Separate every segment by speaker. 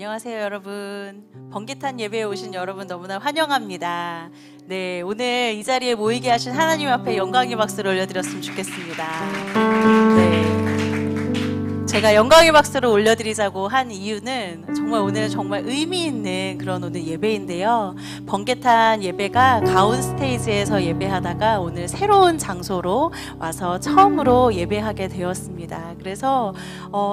Speaker 1: 안녕하세요 여러분. 번개탄 예배에 오신 여러분 너무나 환영합니다. 네, 오늘 이 자리에 모이게 하신 하나님 앞에 영광의 박수를 올려드렸으면 좋겠습니다. 네, 제가 영광의 박수를 올려드리자고 한 이유는 정말 오늘은 정말 의미 있는 그런 오늘 예배인데요. 번개탄 예배가 가운 스테이지에서 예배하다가 오늘 새로운 장소로 와서 처음으로 예배하게 되었습니다. 그래서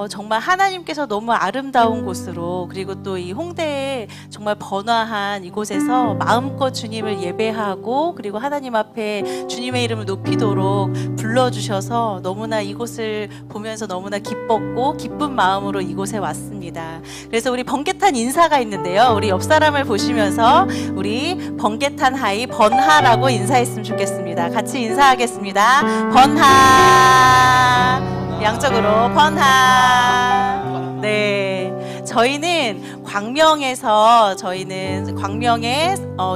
Speaker 1: 정말 하나님께서 너무 아름다운 곳으로, 그리고 또 이 홍대에 정말 번화한 이곳에서 마음껏 주님을 예배하고 그리고 하나님 앞에 주님의 이름을 높이도록 불러주셔서 너무나 이곳을 보면서 너무나 기뻤고 기쁜 마음으로 이곳에 왔습니다. 그래서 우리 번개탄 인사가 있는데요, 우리 옆 사람을 보시면서 우리 번개탄 하이 번하라고 인사했으면 좋겠습니다. 같이 인사하겠습니다. 번하. 양쪽으로 번하. 네, 저희는 광명에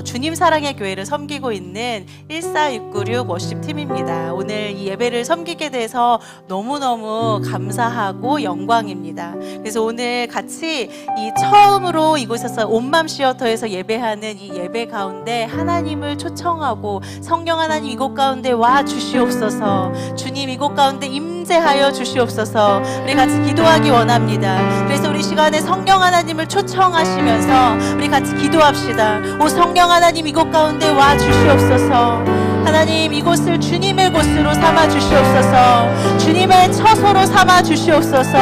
Speaker 1: 주님 사랑의 교회를 섬기고 있는 14696 워십팀입니다. 오늘 이 예배를 섬기게 돼서 너무너무 감사하고 영광입니다. 그래서 오늘 같이 이 처음으로 이곳에서 온맘 시어터에서 예배하는 이 예배 가운데 하나님을 초청하고, 성령 하나님 이곳 가운데 와 주시옵소서, 주님 이곳 가운데 임재하여 주시옵소서, 우리 같이 기도하기 원합니다. 그래서 우리 시간에 성령 하나님을 초청하시면서 우리 같이 기도합시다. 오 성령 하나님 이곳 가운데 와 주시옵소서. 하나님 이곳을 주님의 곳으로 삼아 주시옵소서. 주님의 처소로 삼아 주시옵소서.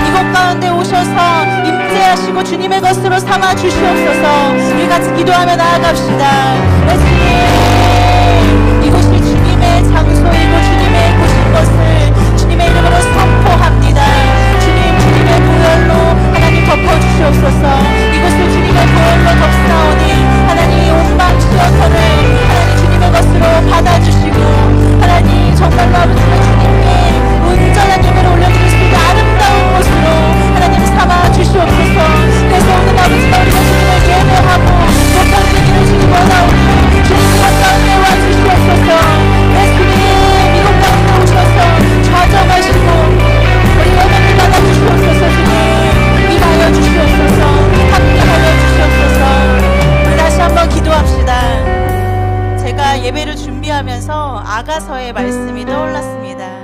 Speaker 1: 이곳 가운데 오셔서 임재하시고 주님의 것으로 삼아 주시옵소서. 우리 같이 기도하며 나아갑시다. 예수님, 이곳이 주님의 장소이고 주님의 곳인 것을 주님의 이름으로 선포합니다. 주님의 보혈로 하나님 덮어주시옵소서. 이곳을 주님의 보혈로 덮사오니 하나님 온방 시어터를 하나님 주님의 것으로 받아주시고, 하나님 정말로 아버지가 주님께 온전한 예배를 올려드릴 수 있는 아름다운 곳으로 하나님 삼아 주시옵소서. 그래서 오늘 아버지가 우리가 주님을 예배하고 높아지기를 주님 원하오니 주님 이곳 가운데 와주시옵소서. 예수님 이곳 가운데 오셔서 좌정하시고 우리 예배를 받아주시옵소서. 주님 임하여 주시옵소서. 함께하여 주시옵소서. 우리 다시 한번 기도합시다. 제가 예배를 준비하면서 아가서의 말씀이 떠올랐습니다.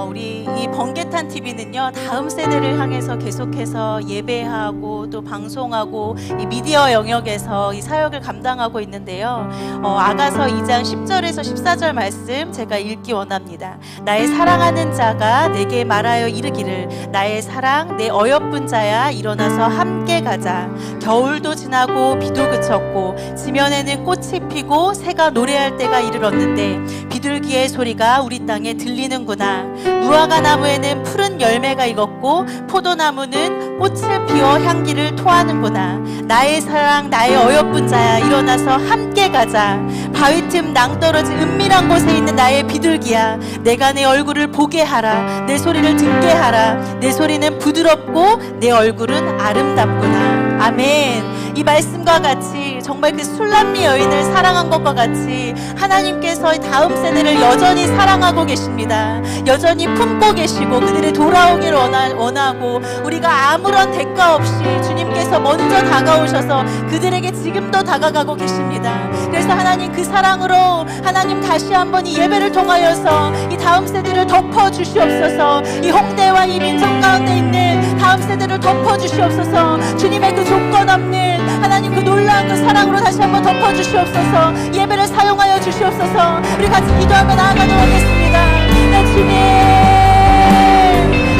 Speaker 1: 우리 이 번개탄 TV는요, 다음 세대를 향해서 계속해서 예배하고 또 방송하고 이 미디어 영역에서 이 사역을 감당하고 있는데요. 아가서 2장 10절에서 14절 말씀 제가 읽기 원합니다. 나의 사랑하는 자가 내게 말하여 이르기를, 나의 사랑 내 어여쁜 자야 일어나서 함께 가자. 겨울도 지나고 비도 그쳤고 지면에는 꽃이 피고 새가 노래할 때가 이르렀는데 비둘기의 소리가 우리 땅에 들리는구나. 무화과 나무에는 푸른 열매가 익었고 포도나무는 꽃을 피워 향기를 토하는구나. 나의 사랑 나의 어여쁜 자야 일어나서 함께 가자. 바위 틈 낭떠러지 은밀한 곳에 있는 나의 비둘기야, 내가 내 얼굴을 보게 하라. 내 소리를 듣게 하라. 내 소리는 부드럽고 내 얼굴은 아름답구나. 아멘. 이 말씀과 같이 정말 그 술람미 여인을 사랑한 것과 같이 하나님께서 다음 세대를 여전히 사랑하고 계십니다. 여전히 품고 계시고 그들의 돌아오기를 원하고, 우리가 아무런 대가 없이 주님께서 먼저 다가오셔서 그들에게 지금도 다가가고 계십니다. 그래서 하나님 그 사랑으로 하나님 다시 한번 이 예배를 통하여서 이 다음 세대를 덮어주시옵소서. 이 홍대와 이 민족 가운데 있는 다음 세대를 덮어주시옵소서. 주님의 그 조건 없는 하나님 그 놀라운 그 사랑으로 다시 한번 덮어주시옵소서. 예배를 사용하여 주시옵소서. 우리 같이 기도하며 나아가는 원했습니다. 내 주님,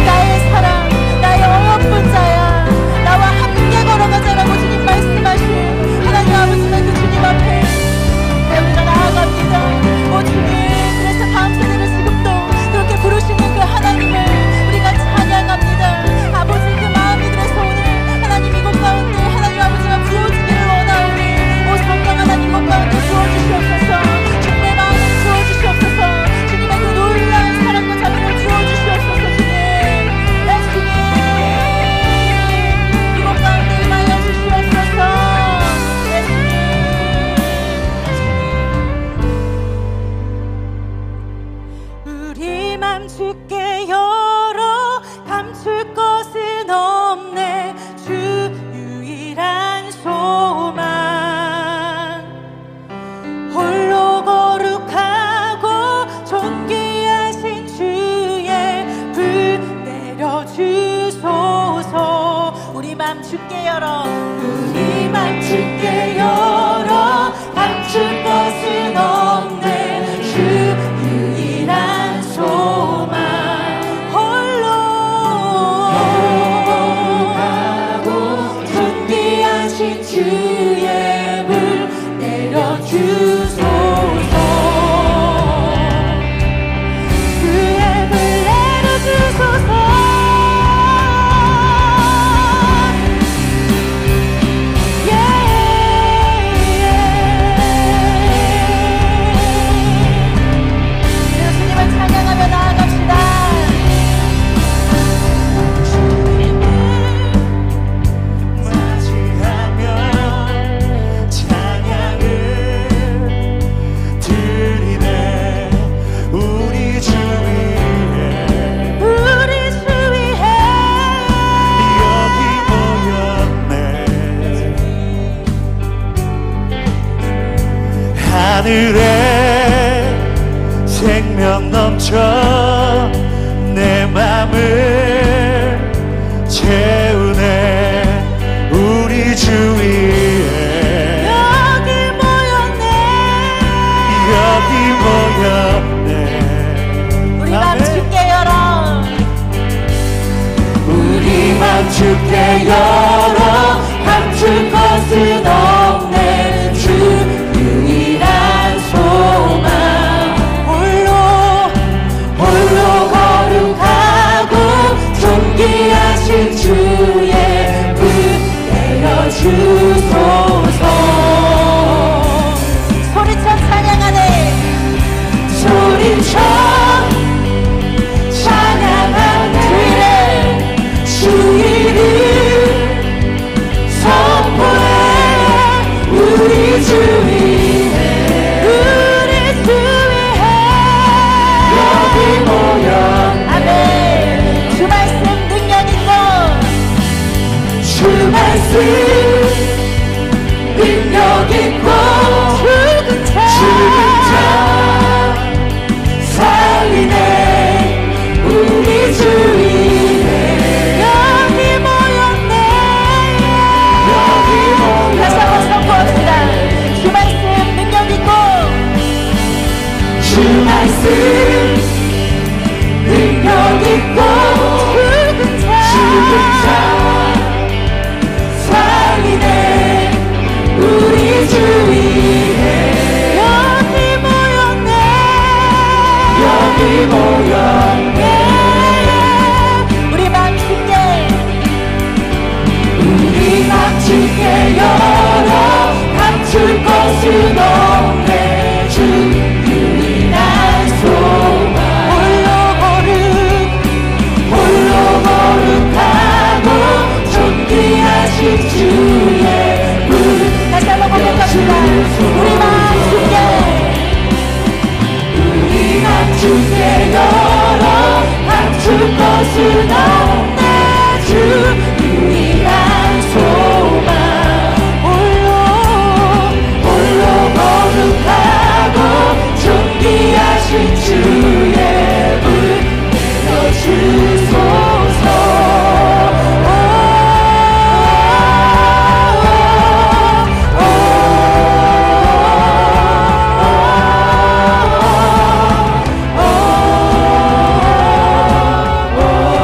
Speaker 1: 나의 사랑 나의 어여쁜 자야, 나와 함께 걸어가자라고 주님 말씀하신 하나님 아버지는 그 주님 앞에 우리가 나아갑니다. 오 주님, 그래서 다음 세대를 지금도 그렇게 부르시는 그 하나님을 우리가 찬양합니다. 아버지 그 마음이 그래서 오늘 하나님 이곳 가운데 하나님 아버지가 부어지기를 원하오니 오 성령 하나님 이곳 가운데 부어주시옵소서. 주님의 마음을 부어주시옵소서. 주님의 그 놀라운 사랑과 자비를 부어주시옵소서. 주님, 내 주님 맘 주께 열어
Speaker 2: 우리 맘 주께 열어 감출 것은 없네 주 유일한 소망
Speaker 1: 홀로
Speaker 2: 가고 존귀하신 주의 물 내려주소서
Speaker 1: 그의 물 내려주소서 예수님을 찬양하며 나아갑시다.
Speaker 3: 맞이하며 찬양을 드리네 우리 주 위에
Speaker 1: 우리 주 위에
Speaker 3: 여기 모였네 하늘에 생명 넘쳐 내 맘을 채우네 우리 주 위에
Speaker 1: 여기 모였네.
Speaker 3: 여기 모였네
Speaker 1: 우리 맘
Speaker 3: 아멘.
Speaker 1: 주께 열어
Speaker 2: 우리 맘 주께 열어 감출 것은 없네 주 유일한 소망 홀로 거룩하고 존귀하신 주의 분 내려주소서
Speaker 1: 소리쳐 찬양하네.
Speaker 2: 소리쳐 찬양하네 주의를 선포해 우리 주 위에 여기 모였네
Speaker 1: 아멘. 주 말씀 능력 있고
Speaker 2: 주 말씀 능력 있고
Speaker 1: 죽은 자
Speaker 2: 죽은 자 살리네 우리 주 위에
Speaker 1: 여기 모였네.
Speaker 2: 여기
Speaker 1: 다시 한번
Speaker 2: 모였네
Speaker 1: 선포합시다. 주 말씀 능력 있고
Speaker 2: 주 말씀 능력 있고
Speaker 1: 죽은 자
Speaker 2: 살리네 우리 주 위에
Speaker 1: 여기 모였네.
Speaker 2: 여기 모였네
Speaker 1: 우리 맘 주께
Speaker 2: 우리 맘 주께 열어 감출 것은 없네 주 유일한 소망 홀로 거룩하고 존귀하신 주의 분
Speaker 1: 다시 한번 고백합시다. 우리 맘 주께
Speaker 2: 우리 맘 주께 열어 감출 것은 없네 주 유일한 소망 홀로 거룩하고 존귀하신 주의 분 내려주소서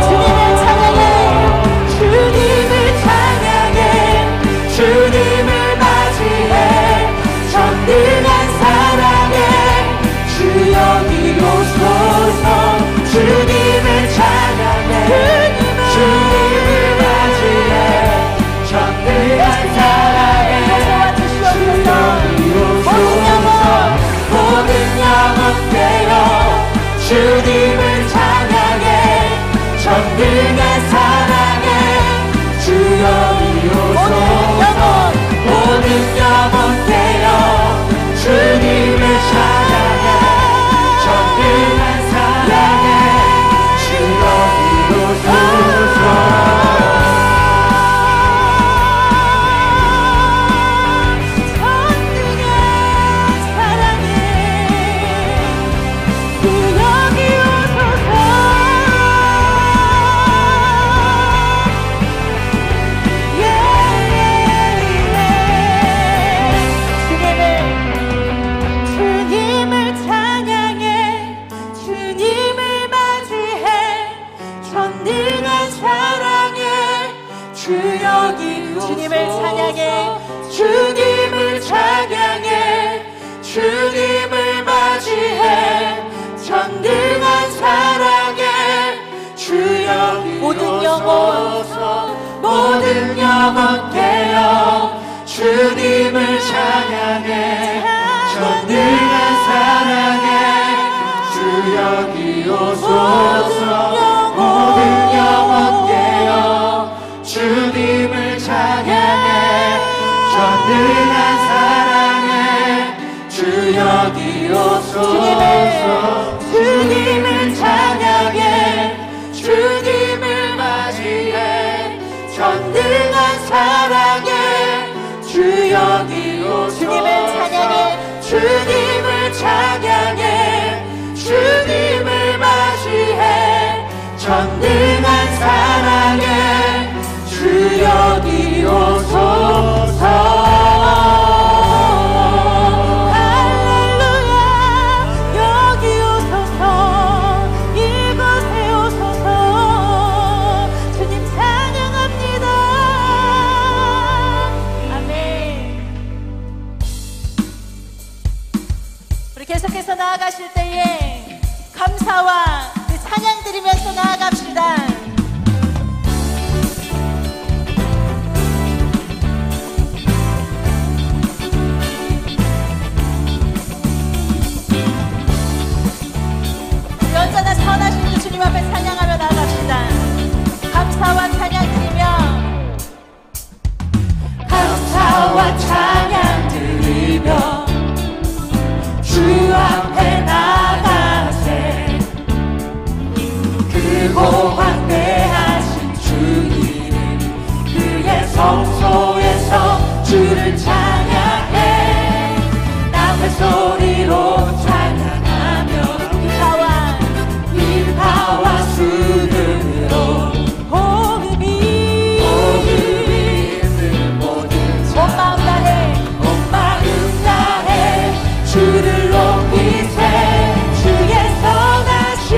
Speaker 1: 주님의 주님을 찬양해
Speaker 2: 주님을 찬양해 주님을 맞이해 전능한 사랑에 주 여기
Speaker 1: 모든
Speaker 2: 영혼 깨어 주님을 찬양해 전능한 사랑에 주 여기 오소서 모든 영혼 깨어 주님을 찬양해 전능한 사랑에 주 여기 오소서 주님을 찬양해 주님을 맞이해 전능한 사랑에 주 여기 오소서
Speaker 1: 주님을 찬양해
Speaker 2: 주님을 찬양해 주님을 맞이해 전능한 사랑에 주 여기 오소서
Speaker 1: 계속해서 나아가실 때에 감사와 그 찬양 드리면서 나아갑시다. 우리 언제나 선하신 주 주님 앞에 찬양하며 나아갑시다. 감사와 찬양 드리며
Speaker 2: 감사와 찬양 드리며 주 앞에 나가세 그 고학대하신 주 이름 그의 성소에서 주를 찬양해 나팔 소리로 찬양하며 비파와 수들로 호흡이 있는 모든 자 온 마음 다해 주를 높이세 주의 선하신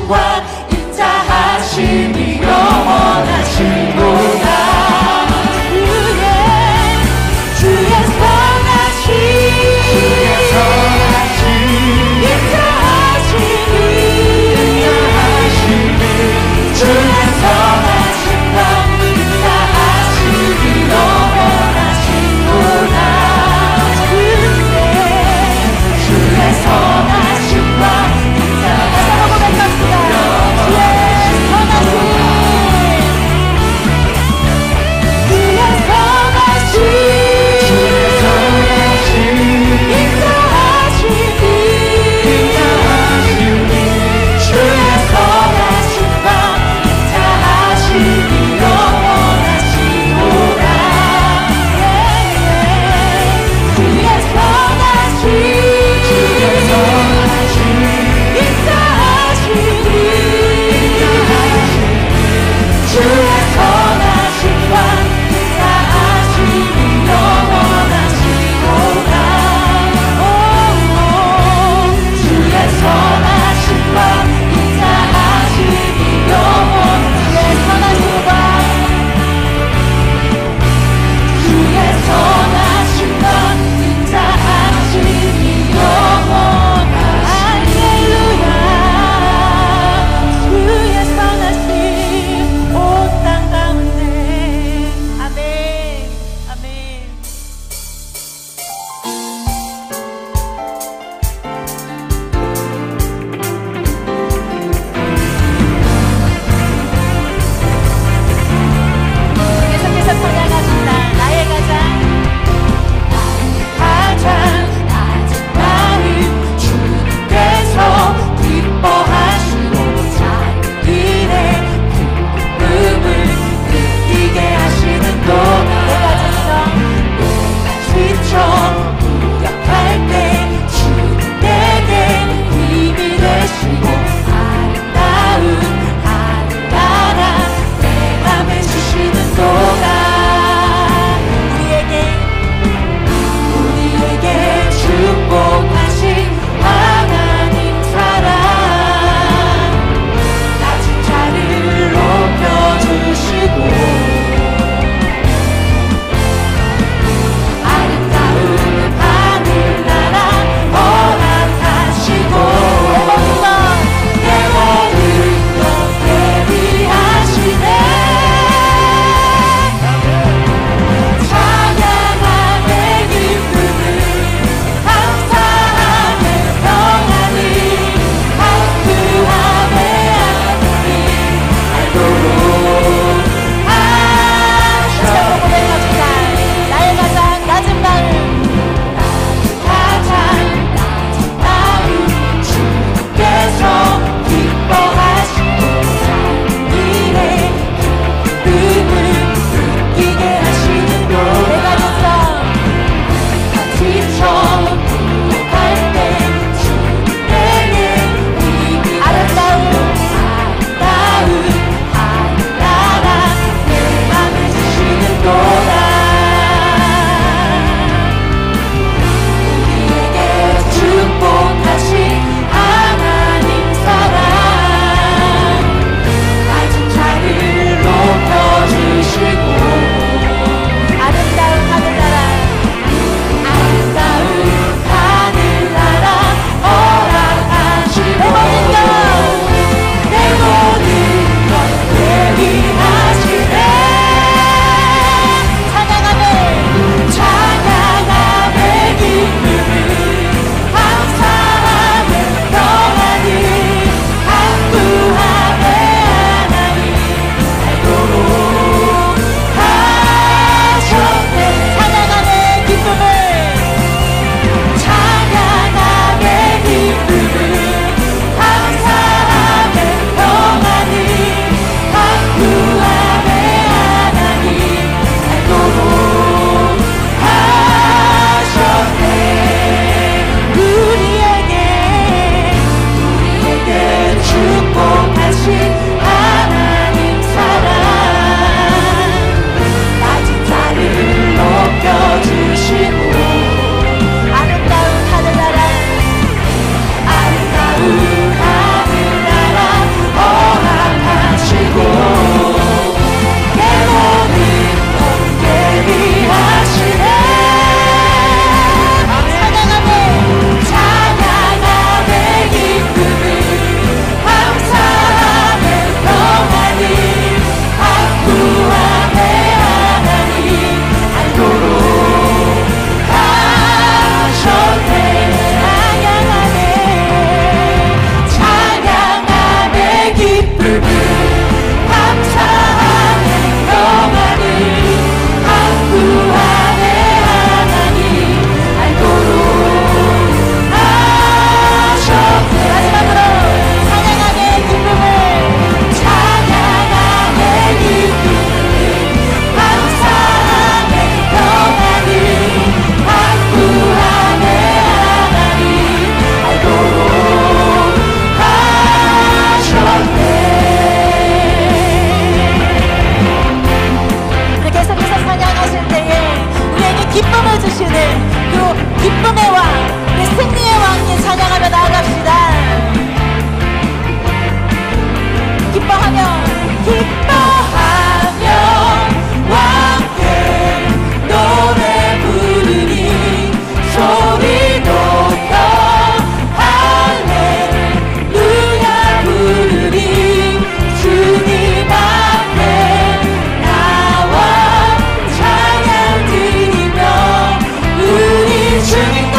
Speaker 2: 선하심과 인자하심이 영원하시구나. 주의 선하심 인자하심이 주의 선하심과 인자하심이 영원하시구나. 주의 선하심과 인자하심이 영원하시구나.
Speaker 1: 기쁨의 왕, 우리 승리의 왕님 찬양하며 나아갑시다. 기뻐하며
Speaker 2: 함께 노래 부르니 소리 높여 할렐루야 부르니 주님 앞에 나와 찬양 드리며 우리 주님과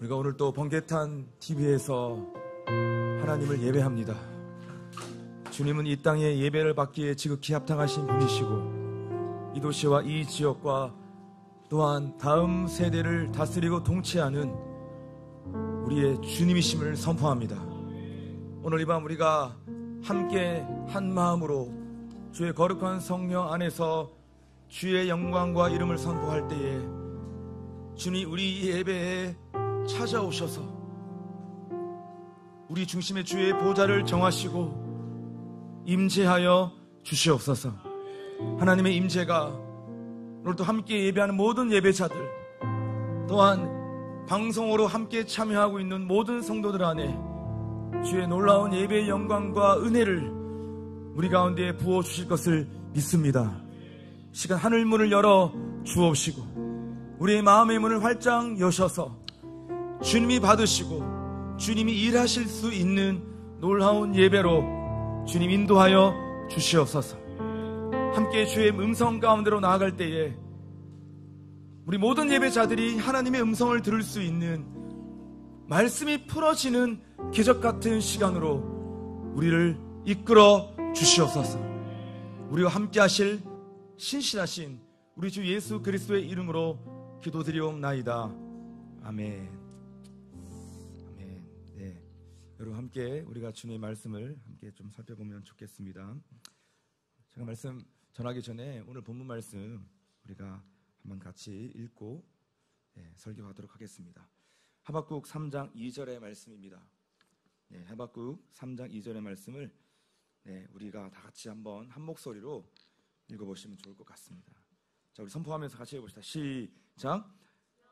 Speaker 4: 우리가 오늘 또 번개탄 TV에서 하나님을 예배합니다. 주님은 이 땅에 예배를 받기에 지극히 합당하신 분이시고 이 도시와 이 지역과 또한 다음 세대를 다스리고 통치하는 우리의 주님이심을 선포합니다. 오늘 이 밤 우리가 함께 한 마음으로 주의 거룩한 성령 안에서 주의 영광과 이름을 선포할 때에 주님 우리 예배에 찾아오셔서 우리 중심의 주의 보좌를 정하시고 임재하여 주시옵소서. 하나님의 임재가 오늘 또 함께 예배하는 모든 예배자들 또한 방송으로 함께 참여하고 있는 모든 성도들 안에 주의 놀라운 예배의 영광과 은혜를 우리 가운데 부어주실 것을 믿습니다. 시간 하늘문을 열어 주옵시고 우리의 마음의 문을 활짝 여셔서 주님이 받으시고 주님이 일하실 수 있는 놀라운 예배로 주님 인도하여 주시옵소서. 함께 주의 음성 가운데로 나아갈 때에 우리 모든 예배자들이 하나님의 음성을 들을 수 있는 말씀이 풀어지는 기적 같은 시간으로 우리를 이끌어 주시옵소서. 우리와 함께 하실 신실하신 우리 주 예수 그리스도의 이름으로 기도드리옵나이다. 아멘. 아멘. 네. 여러분 함께 우리가 주님의 말씀을 함께 좀 살펴보면 좋겠습니다. 제가 말씀 전하기 전에 오늘 본문 말씀 우리가 한번 같이 읽고 설교하도록 하겠습니다. 하박국 3장 2절의 말씀입니다. 하박국 3장 2절의 말씀을 우리가 다 같이 한번 한 목소리로 읽어보시면 좋을 것 같습니다. 자, 우리 선포하면서 같이 해봅시다. 시작.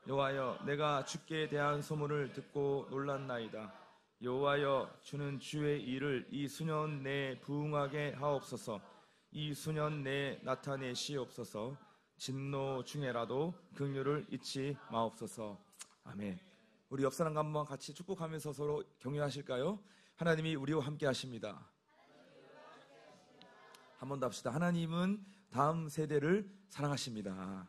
Speaker 4: 여호와여, 내가 주께 대한 소문을 듣고 놀랐나이다. 여호와여, 주는 주의 일을 이 수년 내에 부응하게 하옵소서. 이 수년 내에 나타내시옵소서. 진노 중에라도 긍휼을 잊지 마옵소서. 아멘. 우리 옆 사람과 한번 같이 축복하면서 서로 격려하실까요? 하나님이 우리와 함께 하십니다. 한 번 더 합시다. 하나님은 다음 세대를 사랑하십니다.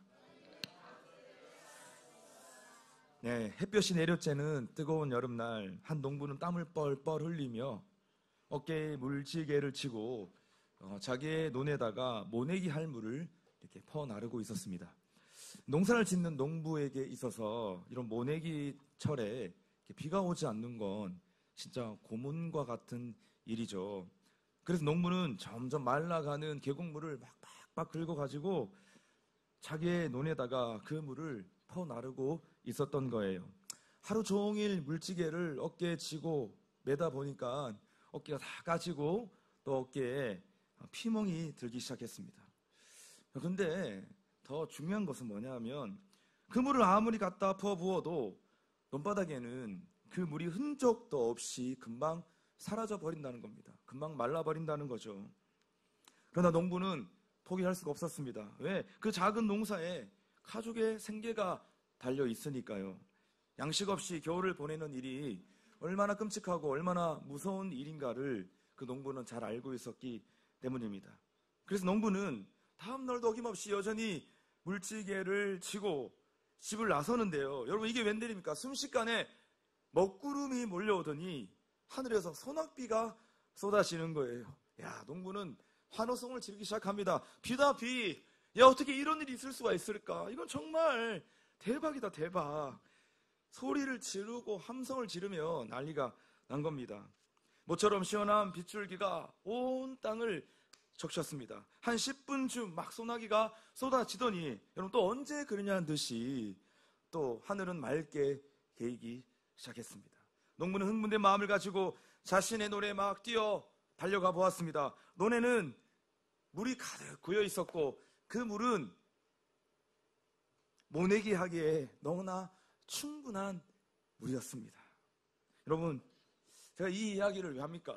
Speaker 4: 햇볕이 내려쬐는 뜨거운 여름날 한 농부는 땀을 뻘뻘 흘리며 어깨에 물지개를 치고 자기의 논에다가 모내기 할 물을 이렇게 퍼 나르고 있었습니다. 농사를 짓는 농부에게 있어서 이런 모내기 철에 비가 오지 않는 건 진짜 고문과 같은 일이죠. 그래서 농부는 점점 말라가는 계곡물을 막 긁어가지고 자기의 논에다가 그 물을 퍼 나르고 있었던 거예요. 하루 종일 물지개를 어깨에 지고 매다 보니까 어깨가 다 까지고 또 어깨에 피멍이 들기 시작했습니다. 그런데 더 중요한 것은 뭐냐면 그 물을 아무리 갖다 퍼부어도 논바닥에는 그 물이 흔적도 없이 금방 사라져 버린다는 겁니다. 금방 말라버린다는 거죠. 그러나 농부는 포기할 수가 없었습니다. 왜? 그 작은 농사에 가족의 생계가 달려 있으니까요. 양식 없이 겨울을 보내는 일이 얼마나 끔찍하고 얼마나 무서운 일인가를 그 농부는 잘 알고 있었기 때문입니다. 그래서 농부는 다음 날도 어김없이 여전히 물지개를 치고 집을 나서는데요. 여러분 이게 웬일입니까? 순식간에 먹구름이 몰려오더니 하늘에서 소낙비가 쏟아지는 거예요. 야, 농부는 환호성을 지르기 시작합니다. 비다 비. 야, 어떻게 이런 일이 있을 수가 있을까? 이건 정말 대박이다, 대박. 소리를 지르고 함성을 지르며 난리가 난 겁니다. 모처럼 시원한 빗줄기가 온 땅을 적셨습니다. 한 10분쯤 막 소나기가 쏟아지더니 여러분 또 언제 그러냐는 듯이 또 하늘은 맑게 개이기 시작했습니다. 농부는 흥분된 마음을 가지고 자신의 논에 막 뛰어 달려가 보았습니다. 논에는 물이 가득 고여 있었고 그 물은 모내기 하기에 너무나 충분한 물이었습니다. 여러분, 제가 이 이야기를 왜 합니까?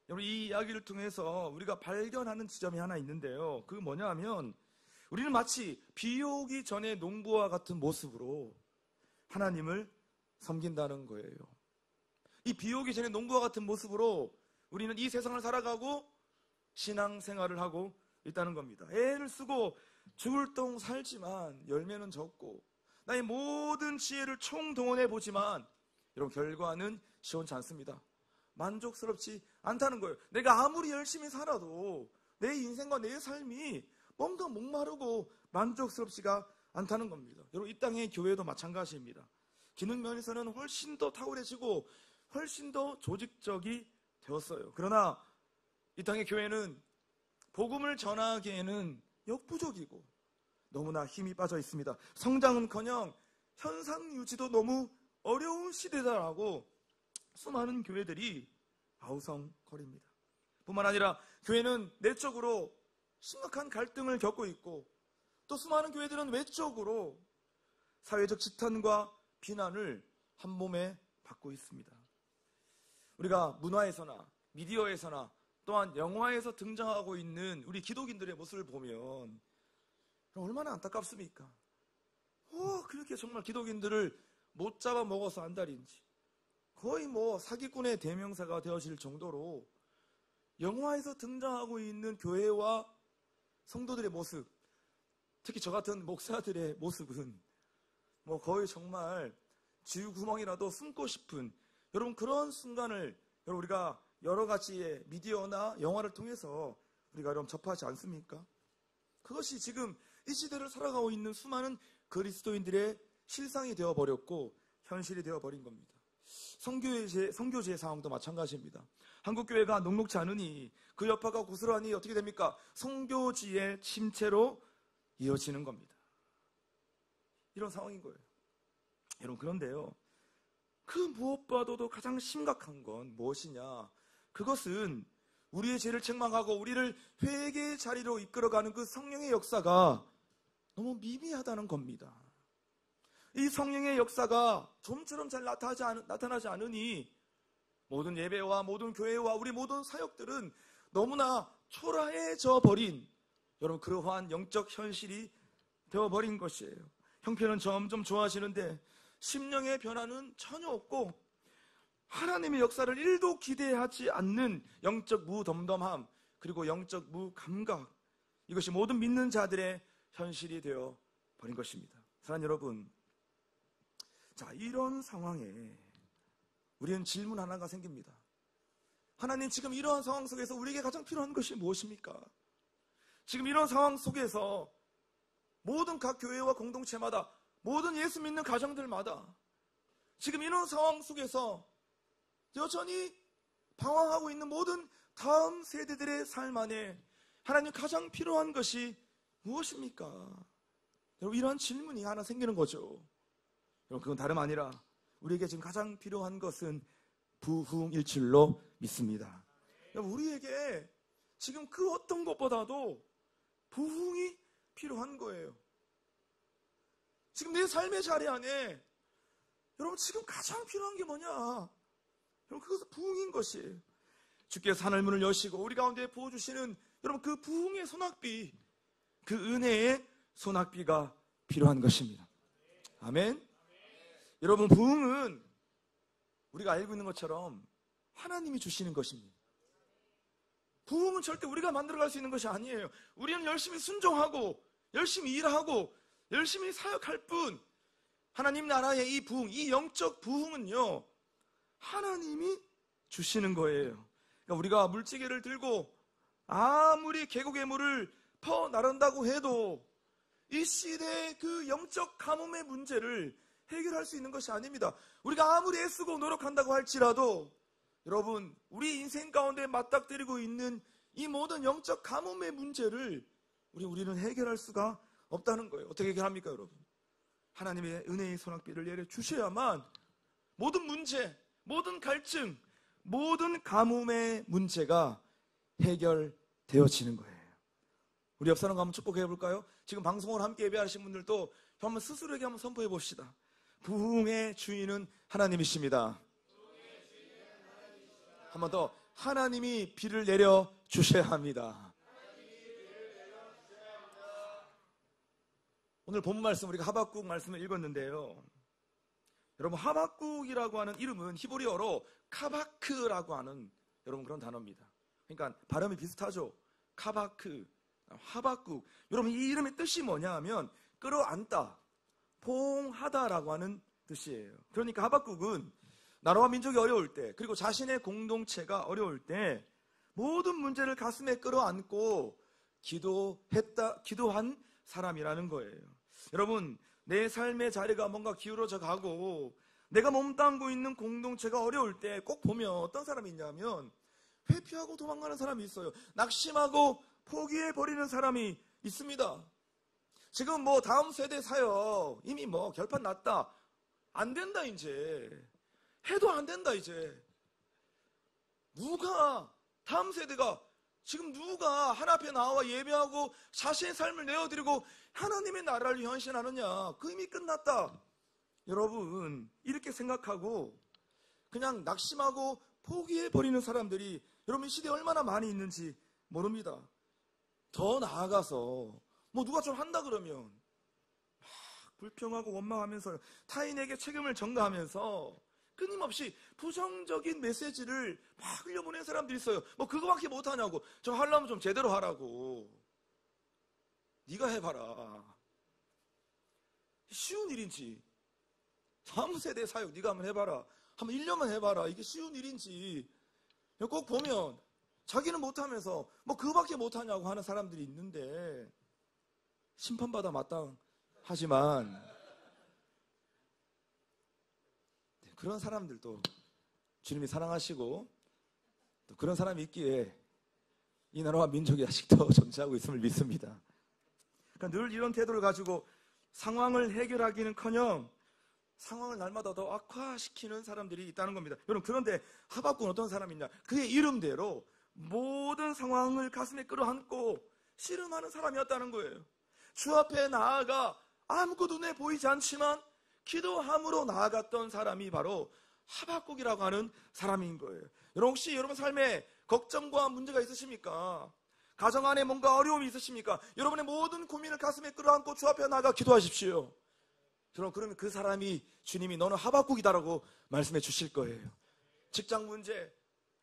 Speaker 4: 여러분, 이 이야기를 통해서 우리가 발견하는 지점이 하나 있는데요. 그게 뭐냐 하면 우리는 마치 비 오기 전에 농부와 같은 모습으로 하나님을 섬긴다는 거예요. 이 비 오기 전에 농부와 같은 모습으로 우리는 이 세상을 살아가고 신앙생활을 하고 있다는 겁니다. 애를 쓰고 죽을 똥 살지만 열매는 적고 나의 모든 지혜를 총동원해 보지만 여러분 결과는 시원치 않습니다. 만족스럽지 않다는 거예요. 내가 아무리 열심히 살아도 내 인생과 내 삶이 뭔가 목마르고 만족스럽지가 않다는 겁니다. 여러분 이 땅의 교회도 마찬가지입니다. 기능 면에서는 훨씬 더 탁월해지고 훨씬 더 조직적이 되었어요. 그러나 이 땅의 교회는 복음을 전하기에는 역부족이고 너무나 힘이 빠져 있습니다. 성장은커녕 현상 유지도 너무 어려운 시대다라고 수많은 교회들이 아우성거립니다. 뿐만 아니라 교회는 내적으로 심각한 갈등을 겪고 있고 또 수많은 교회들은 외적으로 사회적 지탄과 비난을 한 몸에 받고 있습니다. 우리가 문화에서나 미디어에서나 또한 영화에서 등장하고 있는 우리 기독인들의 모습을 보면 얼마나 안타깝습니까? 그렇게 정말 기독인들을 못 잡아먹어서 안달인지 거의 사기꾼의 대명사가 되어질 정도로 영화에서 등장하고 있는 교회와 성도들의 모습, 특히 저 같은 목사들의 모습은 거의 정말 쥐구멍이라도 숨고 싶은 여러분 그런 순간을 우리가 여러 가지의 미디어나 영화를 통해서 우리가 여러분 접하지 않습니까? 그것이 지금 이 시대를 살아가고 있는 수많은 그리스도인들의 실상이 되어버렸고 현실이 되어버린 겁니다. 선교지의 상황도 마찬가지입니다. 한국교회가 녹록지 않으니 그 여파가 고스란히 어떻게 됩니까? 선교지의 침체로 이어지는 겁니다. 이런 상황인 거예요. 여러분 그런데요, 그 무엇보다도 가장 심각한 건 무엇이냐? 그것은 우리의 죄를 책망하고 우리를 회개의 자리로 이끌어가는 그 성령의 역사가 너무 미미하다는 겁니다. 이 성령의 역사가 좀처럼 잘 나타나지 않으니 모든 예배와 모든 교회와 우리 모든 사역들은 너무나 초라해져 버린 여러분 그러한 영적 현실이 되어버린 것이에요. 형편은 점점 좋아지는데 심령의 변화는 전혀 없고 하나님의 역사를 1도 기대하지 않는 영적 무덤덤함 그리고 영적 무감각, 이것이 모든 믿는 자들의 현실이 되어버린 것입니다. 사랑하는 여러분, 자, 이런 상황에 우리는 질문 하나가 생깁니다. 하나님, 지금 이러한 상황 속에서 우리에게 가장 필요한 것이 무엇입니까? 지금 이런 상황 속에서 모든 각 교회와 공동체마다 모든 예수 믿는 가정들마다 지금 이런 상황 속에서 여전히 방황하고 있는 모든 다음 세대들의 삶 안에 하나님 가장 필요한 것이 무엇입니까? 여러분 이러한 질문이 하나 생기는 거죠. 여러분 그건 다름 아니라 우리에게 지금 가장 필요한 것은 부흥일 줄로 믿습니다. 여러분 우리에게 지금 그 어떤 것보다도 부흥이 필요한 거예요. 지금 내 삶의 자리 안에 여러분 지금 가장 필요한 게 뭐냐? 여러분 그것은 부흥인 것이에요. 주께서 하늘문을 여시고 우리 가운데 부어주시는 여러분 그 부흥의 소낙비, 그 은혜의 소낙비가 필요한 것입니다. 아멘. 여러분 부흥은 우리가 알고 있는 것처럼 하나님이 주시는 것입니다. 부흥은 절대 우리가 만들어갈 수 있는 것이 아니에요. 우리는 열심히 순종하고 열심히 일하고 열심히 사역할 뿐, 하나님 나라의 이 부흥, 이 영적 부흥은요 하나님이 주시는 거예요. 그러니까 우리가 물지개를 들고 아무리 계곡의 물을 퍼나른다고 해도 이 시대의 그 영적 가뭄의 문제를 해결할 수 있는 것이 아닙니다. 우리가 아무리 애쓰고 노력한다고 할지라도 여러분 우리 인생 가운데 맞닥뜨리고 있는 이 모든 영적 가뭄의 문제를 우리는 해결할 수가 없다는 거예요. 어떻게 해결합니까 여러분? 하나님의 은혜의 소낙비를 내려 주셔야만 모든 문제, 모든 갈증, 모든 가뭄의 문제가 해결되어지는 거예요. 우리 옆 사람과 한번 축복해 볼까요? 지금 방송을 함께 예배하신 분들도 한번 스스로에게 한번 선포해 봅시다. 부흥의 주인은 하나님이십니다. 한 번 더, 하나님이 비를 내려 주셔야 합니다. 오늘 본문 말씀 우리가 하박국 말씀을 읽었는데요. 여러분 하박국이라고 하는 이름은 히브리어로 카바크라고 하는 여러분 그런 단어입니다. 그러니까 발음이 비슷하죠. 카바크, 하박국. 여러분 이 이름의 뜻이 뭐냐 하면 끌어안다, 포옹하다라고 하는 뜻이에요. 그러니까 하박국은 나라와 민족이 어려울 때, 그리고 자신의 공동체가 어려울 때 모든 문제를 가슴에 끌어안고 기도한 사람이라는 거예요. 여러분, 내 삶의 자리가 뭔가 기울어져 가고 내가 몸담고 있는 공동체가 어려울 때 꼭 보면 어떤 사람이 있냐면 회피하고 도망가는 사람이 있어요. 낙심하고 포기해버리는 사람이 있습니다. 지금 뭐 다음 세대 사역 이미 뭐 결판 났다. 안 된다 이제. 해도 안 된다 이제. 다음 세대가 지금 누가 하나 앞에 나와 예배하고 자신의 삶을 내어드리고 하나님의 나라를 현신하느냐. 그 이미 끝났다. 여러분, 이렇게 생각하고 그냥 낙심하고 포기해버리는 사람들이 여러분 이 시대에 얼마나 많이 있는지 모릅니다. 더 나아가서 뭐 누가 좀 한다 그러면 막 불평하고 원망하면서 타인에게 책임을 전가하면서 끊임없이 부정적인 메시지를 막 흘려보내는 사람들이 있어요. 뭐 그거밖에 못하냐고. 좀 하려면 좀 제대로 하라고. 네가 해봐라. 쉬운 일인지. 다음 세대 사역 네가 한번 해봐라. 한번 1년만 해봐라. 이게 쉬운 일인지. 꼭 보면 자기는 못하면서 뭐 그거밖에 못하냐고 하는 사람들이 있는데 심판받아 마땅하지만 그런 사람들도 주님이 사랑하시고 또 그런 사람이 있기에 이 나라와 민족이 아직도 존재하고 있음을 믿습니다. 그러니까 늘 이런 태도를 가지고 상황을 해결하기는커녕 상황을 날마다 더 악화시키는 사람들이 있다는 겁니다. 여러분, 그런데 하박국은 어떤 사람이냐? 그의 이름대로 모든 상황을 가슴에 끌어안고 씨름하는 사람이었다는 거예요. 주 앞에 나아가 아무것도 눈에 보이지 않지만 기도함으로 나아갔던 사람이 바로 하박국이라고 하는 사람인 거예요. 여러분, 혹시 여러분 삶에 걱정과 문제가 있으십니까? 가정 안에 뭔가 어려움이 있으십니까? 여러분의 모든 고민을 가슴에 끌어안고 주 앞에 나아가 기도하십시오. 그러면 그 사람이 주님이 너는 하박국이다라고 말씀해 주실 거예요. 직장 문제,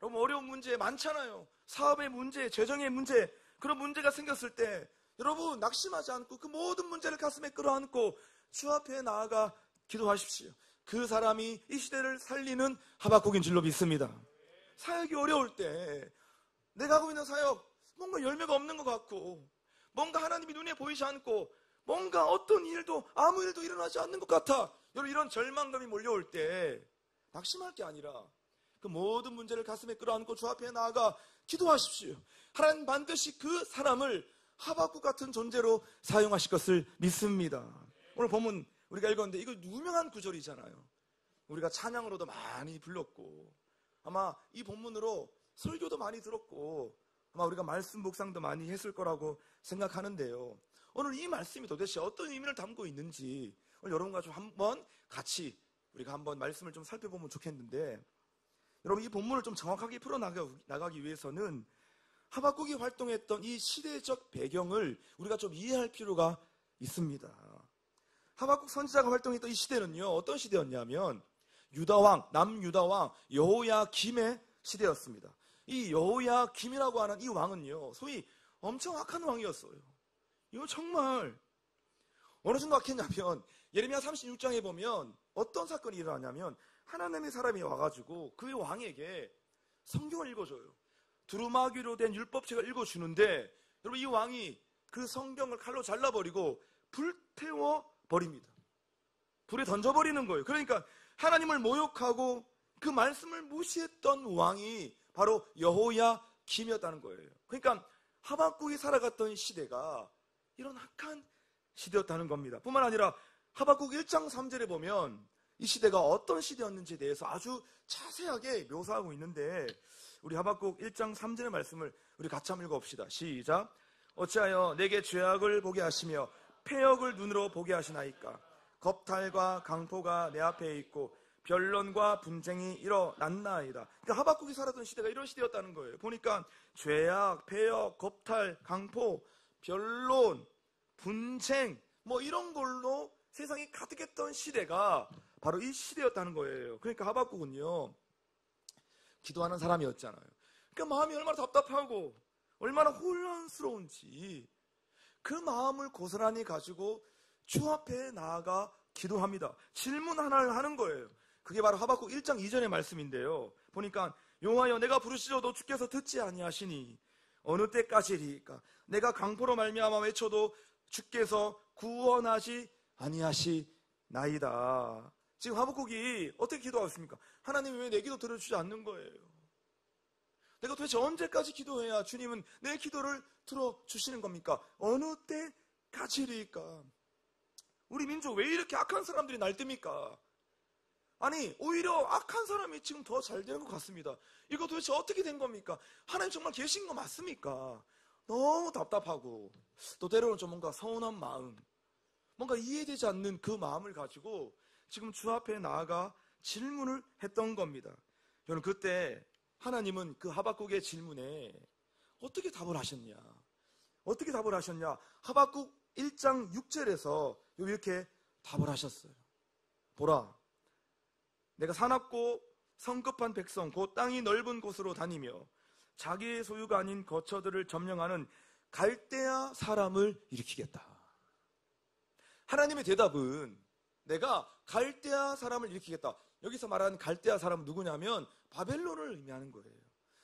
Speaker 4: 여러분 어려운 문제 많잖아요. 사업의 문제, 재정의 문제, 그런 문제가 생겼을 때 여러분 낙심하지 않고 그 모든 문제를 가슴에 끌어안고 주 앞에 나아가 기도하십시오. 그 사람이 이 시대를 살리는 하박국인 줄로 믿습니다. 사역이 어려울 때 내가 하고 있는 사역 뭔가 열매가 없는 것 같고 뭔가 하나님이 눈에 보이지 않고 뭔가 어떤 일도 아무 일도 일어나지 않는 것 같아. 여러분 이런 절망감이 몰려올 때 낙심할 게 아니라 그 모든 문제를 가슴에 끌어안고 주 앞에 나아가 기도하십시오. 하나님 반드시 그 사람을 하박국 같은 존재로 사용하실 것을 믿습니다. 오늘 본문 우리가 읽었는데 이거 유명한 구절이잖아요. 우리가 찬양으로도 많이 불렀고 아마 이 본문으로 설교도 많이 들었고 아마 우리가 말씀 묵상도 많이 했을 거라고 생각하는데요. 오늘 이 말씀이 도대체 어떤 의미를 담고 있는지 오늘 여러분과 좀 한번 같이 우리가 한번 말씀을 좀 살펴보면 좋겠는데, 여러분 이 본문을 좀 정확하게 풀어나가기 위해서는 하박국이 활동했던 이 시대적 배경을 우리가 좀 이해할 필요가 있습니다. 하박국 선지자가 활동했던 이 시대는요, 어떤 시대였냐면 남유다왕 여호야김의 시대였습니다. 이 여호야김이라고 하는 이 왕은요, 소위 엄청 악한 왕이었어요. 이거 정말 어느 정도 악했냐면 예레미야 36장에 보면 어떤 사건이 일어나냐면 하나님의 사람이 와가지고 그 왕에게 성경을 읽어줘요. 두루마기로 된 율법책을 읽어주는데 여러분 이 왕이 그 성경을 칼로 잘라버리고 불태워버립니다. 불에 던져버리는 거예요. 그러니까 하나님을 모욕하고 그 말씀을 무시했던 왕이 바로 여호야김이었다는 거예요. 그러니까 하박국이 살아갔던 시대가 이런 악한 시대였다는 겁니다. 뿐만 아니라 하박국 1장 3절에 보면 이 시대가 어떤 시대였는지에 대해서 아주 자세하게 묘사하고 있는데 우리 하박국 1장 3절의 말씀을 우리 같이 한번 읽어봅시다. 시작. 어찌하여 내게 죄악을 보게 하시며 패역을 눈으로 보게 하시나이까. 겁탈과 강포가 내 앞에 있고 변론과 분쟁이 일어났나이다. 그러니까 하박국이 살았던 시대가 이런 시대였다는 거예요. 보니까 죄악, 패역, 겁탈, 강포, 변론, 분쟁 뭐 이런 걸로 세상이 가득했던 시대가 바로 이 시대였다는 거예요. 그러니까 하박국은요, 기도하는 사람이었잖아요. 그러니까 마음이 얼마나 답답하고 얼마나 혼란스러운지 그 마음을 고스란히 가지고 주 앞에 나아가 기도합니다. 질문 하나를 하는 거예요. 그게 바로 하박국 1장 2절의 말씀인데요. 보니까 여호와여 내가 부르시어도 주께서 듣지 아니하시니 어느 때까지리까? 내가 강포로 말미암아 외쳐도 주께서 구원하지 아니하시나이다. 지금 하박국이 어떻게 기도하고 있습니까? 하나님이 왜 내 기도 들어주지 않는 거예요? 내가 도대체 언제까지 기도해야 주님은 내 기도를 들어주시는 겁니까? 어느 때까지리까? 우리 민족 왜 이렇게 악한 사람들이 날듭니까? 아니 오히려 악한 사람이 지금 더 잘 되는 것 같습니다. 이거 도대체 어떻게 된 겁니까? 하나님 정말 계신 거 맞습니까? 너무 답답하고 또 때로는 좀 뭔가 서운한 마음, 뭔가 이해되지 않는 그 마음을 가지고 지금 주 앞에 나아가 질문을 했던 겁니다. 여러분 그때 하나님은 그 하박국의 질문에 어떻게 답을 하셨냐? 어떻게 답을 하셨냐? 하박국 1장 6절에서 이렇게 답을 하셨어요. 보라, 내가 사납고 성급한 백성 곧 땅이 넓은 곳으로 다니며 자기의 소유가 아닌 거처들을 점령하는 갈대아 사람을 일으키겠다. 하나님의 대답은 내가 갈대아 사람을 일으키겠다. 여기서 말하는 갈대아 사람은 누구냐면 바벨론을 의미하는 거예요.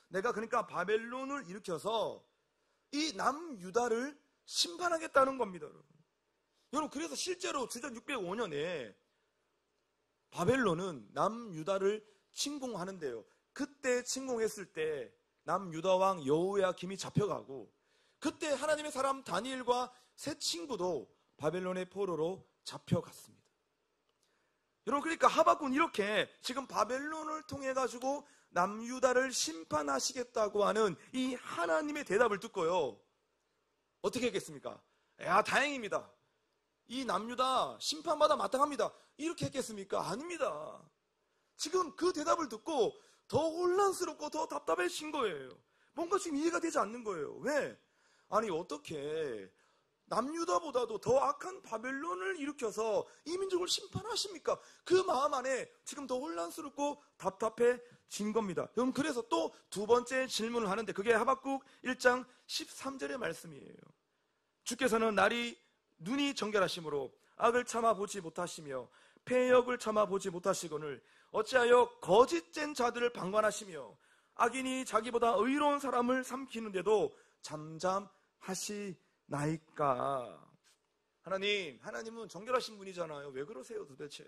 Speaker 4: 내가 그러니까 바벨론을 일으켜서 이 남유다를 심판하겠다는 겁니다. 여러분 그래서 실제로 주전 605년에 바벨론은 남유다를 침공하는데요. 그때 침공했을 때 남유다 왕 여호야김이 잡혀가고 그때 하나님의 사람 다니엘과 세 친구도 바벨론의 포로로 잡혀갔습니다. 여러분 그러니까 하박국은 이렇게 지금 바벨론을 통해 가지고 남유다를 심판하시겠다고 하는 이 하나님의 대답을 듣고요. 어떻게 했겠습니까? 야 다행입니다. 이 남유다 심판받아 마땅합니다. 이렇게 했겠습니까? 아닙니다. 지금 그 대답을 듣고 더 혼란스럽고 더 답답해진 거예요. 뭔가 지금 이해가 되지 않는 거예요. 왜? 아니 어떻게 남유다보다도 더 악한 바벨론을 일으켜서 이 민족을 심판하십니까? 그 마음 안에 지금 더 혼란스럽고 답답해진 겁니다. 여러분 그래서 또 두 번째 질문을 하는데 그게 하박국 1장 13절의 말씀이에요. 주께서는 눈이 정결하심으로 악을 참아보지 못하시며 패역을 참아보지 못하시거늘 어찌하여 거짓된 자들을 방관하시며 악인이 자기보다 의로운 사람을 삼키는데도 잠잠하시나이까? 하나님은 정결하신 분이잖아요. 왜 그러세요 도대체?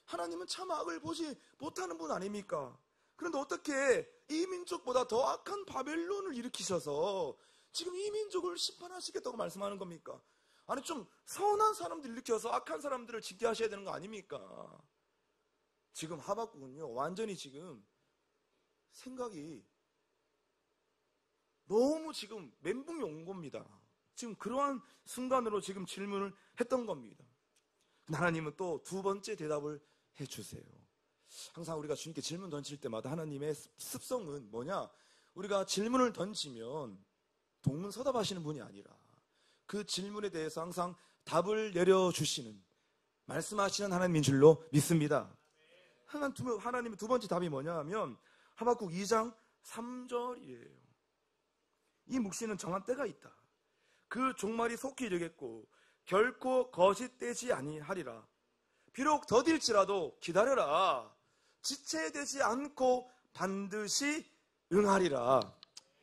Speaker 4: 하나님은 참 악을 보지 못하는 분 아닙니까? 그런데 어떻게 이 민족보다 더 악한 바벨론을 일으키셔서 지금 이 민족을 심판하시겠다고 말씀하는 겁니까? 아니 좀 선한 사람들 일으켜서 악한 사람들을 징계하셔야 되는 거 아닙니까? 지금 하박국은요 완전히 지금 생각이 너무 지금 멘붕이 온 겁니다. 지금 그러한 순간으로 지금 질문을 했던 겁니다. 하나님은 또 두 번째 대답을 해주세요. 항상 우리가 주님께 질문 던질 때마다 하나님의 습성은 뭐냐? 우리가 질문을 던지면 동문서답하시는 분이 아니라 그 질문에 대해서 항상 답을 내려주시는 말씀하시는 하나님인 줄로 믿습니다. 하나님의 두 번째 답이 뭐냐 하면 하박국 2장 3절이에요. 이 묵시는 정한 때가 있다. 그 종말이 속히 이르겠고 결코 거짓되지 아니하리라. 비록 더딜지라도 기다려라. 지체되지 않고 반드시 응하리라.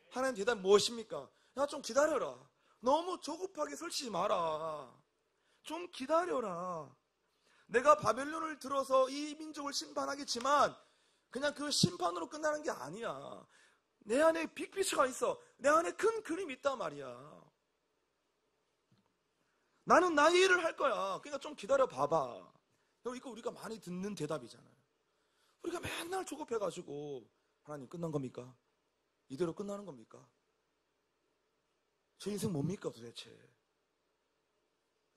Speaker 4: 하나님 대답 무엇입니까? 야 좀 기다려라. 너무 조급하게 설치지 마라. 좀 기다려라. 내가 바벨론을 들어서 이 민족을 심판하겠지만 그냥 그 심판으로 끝나는 게 아니야. 내 안에 빅피처가 있어. 내 안에 큰 그림이 있단 말이야. 나는 나의 일을 할 거야. 그러니까 좀 기다려 봐봐. 이거 우리가 많이 듣는 대답이잖아요. 우리가 맨날 조급해가지고 하나님 끝난 겁니까? 이대로 끝나는 겁니까? 제 인생 뭡니까 도대체?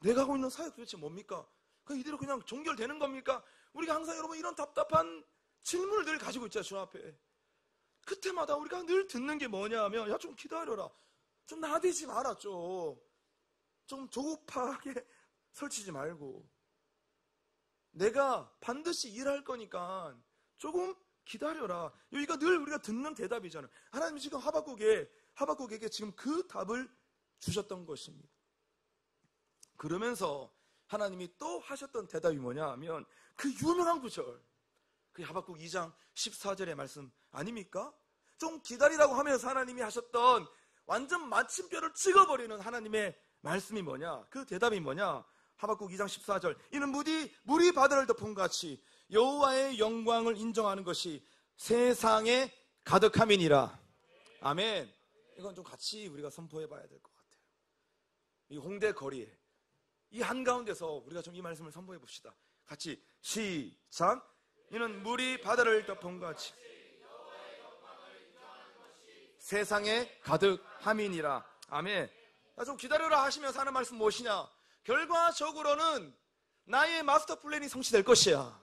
Speaker 4: 내가 하고 있는 사역 도대체 뭡니까? 이대로 그냥 종결되는 겁니까? 우리가 항상 여러분 이런 답답한 질문을 늘 가지고 있잖아요. 주 앞에. 그때마다 우리가 늘 듣는 게 뭐냐 하면 야 좀 기다려라. 좀 나대지 마라. 좀 조급하게 설치지 말고 내가 반드시 일할 거니까 조금 기다려라. 여기가 늘 우리가 듣는 대답이잖아요. 하나님이 지금 하박국에게 지금 그 답을 주셨던 것입니다. 그러면서 하나님이 또 하셨던 대답이 뭐냐 하면 그 유명한 구절, 그 하박국 2장 14절의 말씀 아닙니까? 좀 기다리라고 하면서 하나님이 하셨던 완전 마침표를 찍어버리는 하나님의 말씀이 뭐냐? 그 대답이 뭐냐? 하박국 2장 14절, 이는 물이 바다를 덮은 같이 여호와의 영광을 인정하는 것이 세상에 가득함이니라. 아멘. 이건 좀 같이 우리가 선포해 봐야 될 것 같아요. 이 홍대 거리에 이 한가운데서 우리가 좀 이 말씀을 선포해 봅시다. 같이 시작. 이는 물이 바다를 덮은 같이 세상에 가득함이니라. 아멘. 좀 기다려라 하시면서 하는 말씀 무엇이냐? 결과적으로는 나의 마스터 플랜이 성취될 것이야.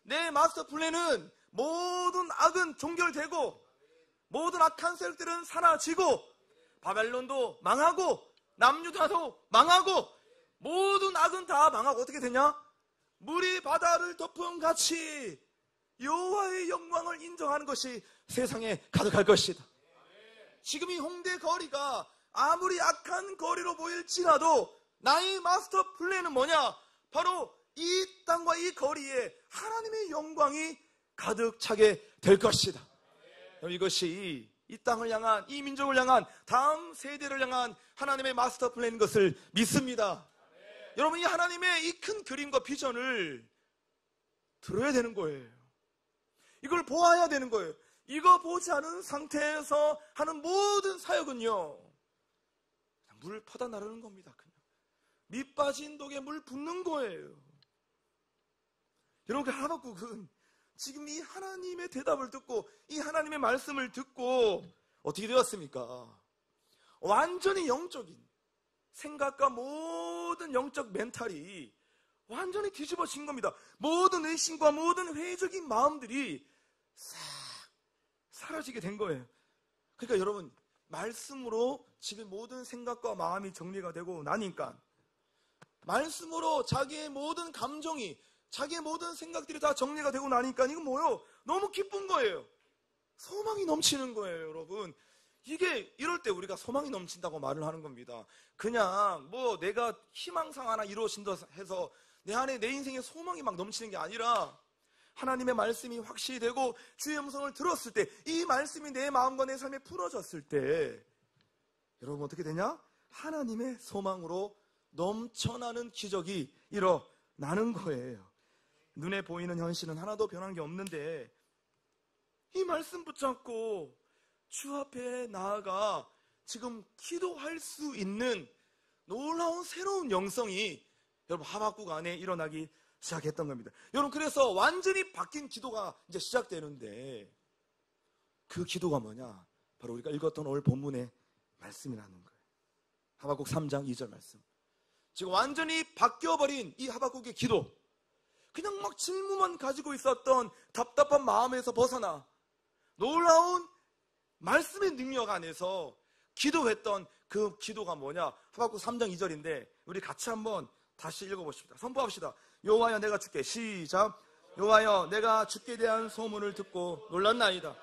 Speaker 4: 내 마스터 플랜은 모든 악은 종결되고 모든 악한 세력들은 사라지고 바벨론도 망하고 남유다도 망하고 모든 악은 다 망하고 어떻게 되냐? 물이 바다를 덮은 같이 여호와의 영광을 인정하는 것이 세상에 가득할 것이다. 지금 이 홍대 거리가 아무리 악한 거리로 보일지라도 나의 마스터 플랜은 뭐냐? 바로 이 땅과 이 거리에 하나님의 영광이 가득 차게 될 것이다. 이것이 이 땅을 향한, 이 민족을 향한, 다음 세대를 향한 하나님의 마스터 플랜인 것을 믿습니다. 여러분, 이 하나님의 이 큰 그림과 비전을 들어야 되는 거예요. 이걸 보아야 되는 거예요. 이거 보지 않은 상태에서 하는 모든 사역은요, 그냥 물 퍼다 나르는 겁니다. 그냥 밑 빠진 독에 물 붓는 거예요. 여러분, 하박국은 지금 이 하나님의 대답을 듣고 이 하나님의 말씀을 듣고 어떻게 되었습니까? 완전히 영적인 생각과 모든 영적 멘탈이 완전히 뒤집어진 겁니다. 모든 의심과 모든 회의적인 마음들이 싹 사라지게 된 거예요. 그러니까 여러분, 말씀으로 지금 모든 생각과 마음이 정리가 되고 나니까, 말씀으로 자기의 모든 감정이, 자기의 모든 생각들이 다 정리가 되고 나니까 이건 뭐예요? 너무 기쁜 거예요. 소망이 넘치는 거예요, 여러분. 이게 이럴 때 우리가 소망이 넘친다고 말을 하는 겁니다. 그냥 뭐 내가 희망상 하나 이루어진다 해서 내 안에 내 인생에 소망이 막 넘치는 게 아니라, 하나님의 말씀이 확실히 되고 주의 음성을 들었을 때, 이 말씀이 내 마음과 내 삶에 풀어졌을 때 여러분 어떻게 되냐? 하나님의 소망으로 넘쳐나는 기적이 일어나는 거예요. 눈에 보이는 현실은 하나도 변한 게 없는데 이 말씀 붙잡고 주 앞에 나아가 지금 기도할 수 있는 놀라운 새로운 영성이 여러분 하박국 안에 일어나기 시작했던 겁니다. 여러분, 그래서 완전히 바뀐 기도가 이제 시작되는데, 그 기도가 뭐냐? 바로 우리가 읽었던 오늘 본문의 말씀이라는 거예요. 하박국 3장 2절 말씀. 지금 완전히 바뀌어버린 이 하박국의 기도, 그냥 막 질문만 가지고 있었던 답답한 마음에서 벗어나 놀라운 말씀의 능력 안에서 기도했던 그 기도가 뭐냐? 하박국 3장 2절인데 우리 같이 한번 다시 읽어보십시다. 선포합시다. 여호와여, 내가 주께, 시작. 여호와여, 내가 주께 대한 소문을 듣고 놀랐나이다.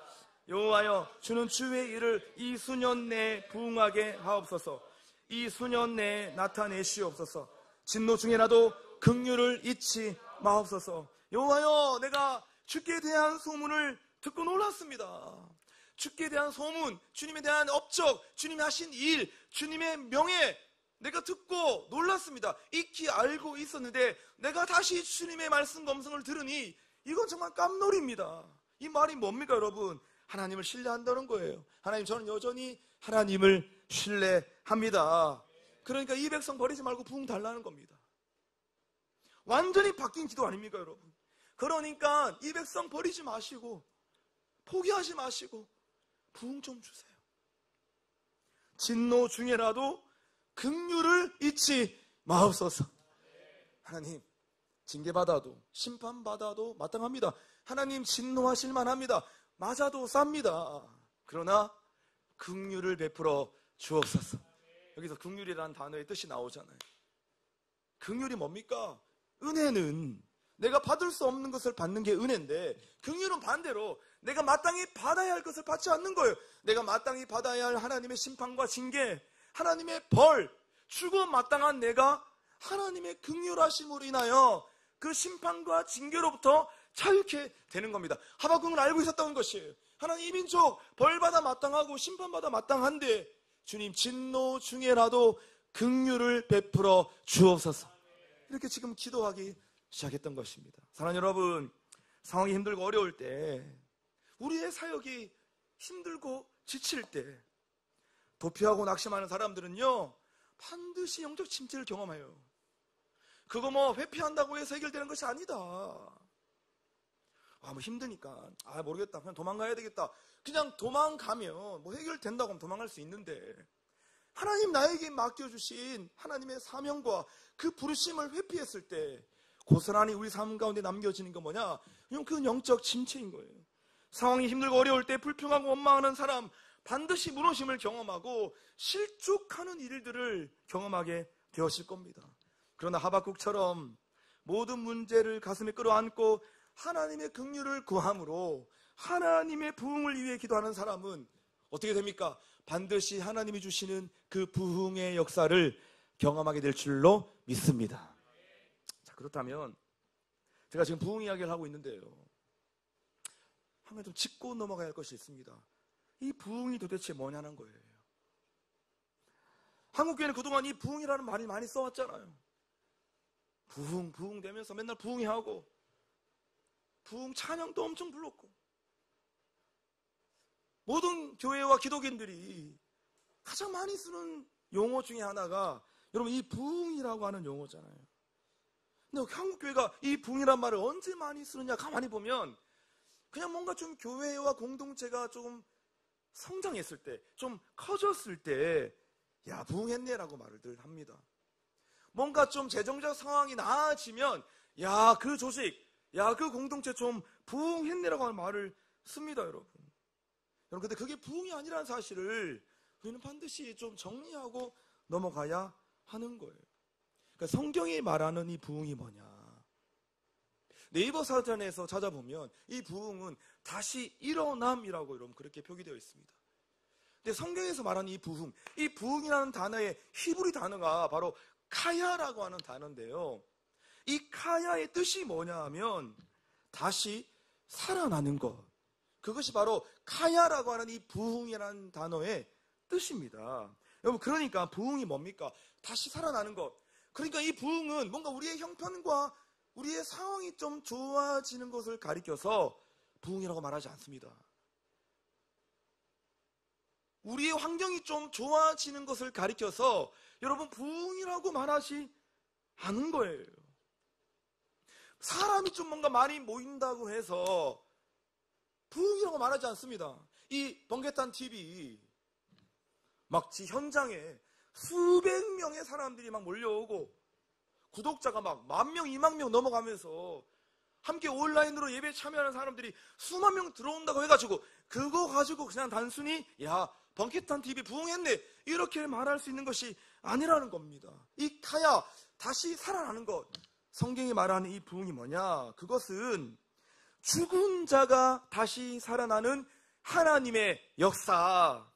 Speaker 4: 여호와여, 주는 주의 일을 이 수년 내에 부응하게 하옵소서. 이 수년 내에 나타내시옵소서. 진노 중에라도 긍휼을 잊지 마옵소서. 여호와여, 내가 주께 대한 소문을 듣고 놀랐습니다. 주께 대한 소문, 주님에 대한 업적, 주님이 하신 일, 주님의 명예, 내가 듣고 놀랐습니다. 익히 알고 있었는데 내가 다시 주님의 말씀 검성을 들으니 이건 정말 깜놀입니다. 이 말이 뭡니까, 여러분? 하나님을 신뢰한다는 거예요. 하나님, 저는 여전히 하나님을 신뢰합니다. 그러니까 이 백성 버리지 말고 부흥 달라는 겁니다. 완전히 바뀐 기도 아닙니까, 여러분? 그러니까 이 백성 버리지 마시고 포기하지 마시고 부흥 좀 주세요. 진노 중에라도 긍휼을 잊지 마옵소서. 하나님, 징계받아도 심판받아도 마땅합니다. 하나님, 진노하실 만합니다. 맞아도 쌉니다. 그러나 긍휼을 베풀어 주옵소서. 여기서 긍휼이라는 단어의 뜻이 나오잖아요. 긍휼이 뭡니까? 은혜는 내가 받을 수 없는 것을 받는 게 은혜인데, 긍휼은 반대로 내가 마땅히 받아야 할 것을 받지 않는 거예요. 내가 마땅히 받아야 할 하나님의 심판과 징계, 하나님의 벌, 죽어 마땅한 내가
Speaker 5: 하나님의 긍휼하심으로 인하여 그 심판과 징계로부터 자유케 되는 겁니다. 하박국은 알고 있었던 것이에요. 하나님, 이 민족 벌받아 마땅하고 심판받아 마땅한데 주님, 진노 중에라도 긍휼을 베풀어 주옵소서. 이렇게 지금 기도하기 시작했던 것입니다. 사랑하는 여러분, 상황이 힘들고 어려울 때, 우리의 사역이 힘들고 지칠 때 도피하고 낙심하는 사람들은요, 반드시 영적 침체를 경험해요. 그거 뭐 회피한다고 해서 해결되는 것이 아니다. 뭐 힘드니까 모르겠다, 그냥 도망가야 되겠다. 그냥 도망가면 뭐 해결된다고 하면 도망갈 수 있는데, 하나님 나에게 맡겨주신 하나님의 사명과 그 부르심을 회피했을 때 고스란히 우리 삶 가운데 남겨지는 건 뭐냐? 그 영적 침체인 거예요. 상황이 힘들고 어려울 때 불평하고 원망하는 사람, 반드시 무너짐을 경험하고 실족하는 일들을 경험하게 되었을 겁니다. 그러나 하박국처럼 모든 문제를 가슴에 끌어안고 하나님의 긍휼을 구함으로 하나님의 부흥을 위해 기도하는 사람은 어떻게 됩니까? 반드시 하나님이 주시는 그 부흥의 역사를 경험하게 될 줄로 믿습니다. 자, 그렇다면 제가 지금 부흥 이야기를 하고 있는데요, 한 가지 좀 짚고 넘어가야 할 것이 있습니다. 이 부흥이 도대체 뭐냐는 거예요. 한국교회는 그동안 이 부흥이라는 말을 많이 써왔잖아요. 부흥 되면서 맨날 부흥하고 부흥 찬양도 엄청 불렀고, 모든 교회와 기독인들이 가장 많이 쓰는 용어 중에 하나가 여러분 이 부흥이라고 하는 용어잖아요. 근데 한국교회가 이 부흥이란 말을 언제 많이 쓰느냐 가만히 보면 그냥 뭔가 좀 교회와 공동체가 조금 성장했을 때, 좀 커졌을 때, 야, 부흥했네라고 말을 합니다. 뭔가 좀 재정적 상황이 나아지면, 야, 그 조직, 야, 그 공동체 좀 부흥했네라고 하는 말을 씁니다, 여러분. 여러분, 근데 그게 부흥이 아니라는 사실을 우리는 반드시 좀 정리하고 넘어가야 하는 거예요. 그러니까 성경이 말하는 이 부흥이 뭐냐? 네이버 사전에서 찾아보면 이 부흥은 다시 일어남이라고 여러분 그렇게 표기되어 있습니다. 근데 성경에서 말하는 이 부흥이라는 단어의 히브리 단어가 바로 카야라고 하는 단어인데요, 이 카야의 뜻이 뭐냐 하면 다시 살아나는 것, 그것이 바로 카야라고 하는 이 부흥이라는 단어의 뜻입니다. 여러분, 그러니까 부흥이 뭡니까? 다시 살아나는 것. 그러니까 이 부흥은 뭔가 우리의 형편과 우리의 상황이 좀 좋아지는 것을 가리켜서 부흥이라고 말하지 않습니다. 우리의 환경이 좀 좋아지는 것을 가리켜서 여러분 부흥이라고 말하지 않은 거예요. 사람이 좀 뭔가 많이 모인다고 해서 부흥이라고 말하지 않습니다. 이 번개탄 TV 막 현장에 수백 명의 사람들이 막 몰려오고 구독자가 막 10,000명, 20,000명 넘어가면서 함께 온라인으로 예배에 참여하는 사람들이 수만 명 들어온다고 해가지고 그거 가지고 그냥 단순히 야, 번개탄 TV 부흥했네 이렇게 말할 수 있는 것이 아니라는 겁니다. 이 카야, 다시 살아나는 것, 성경이 말하는 이 부흥이 뭐냐? 그것은 죽은 자가 다시 살아나는 하나님의 역사,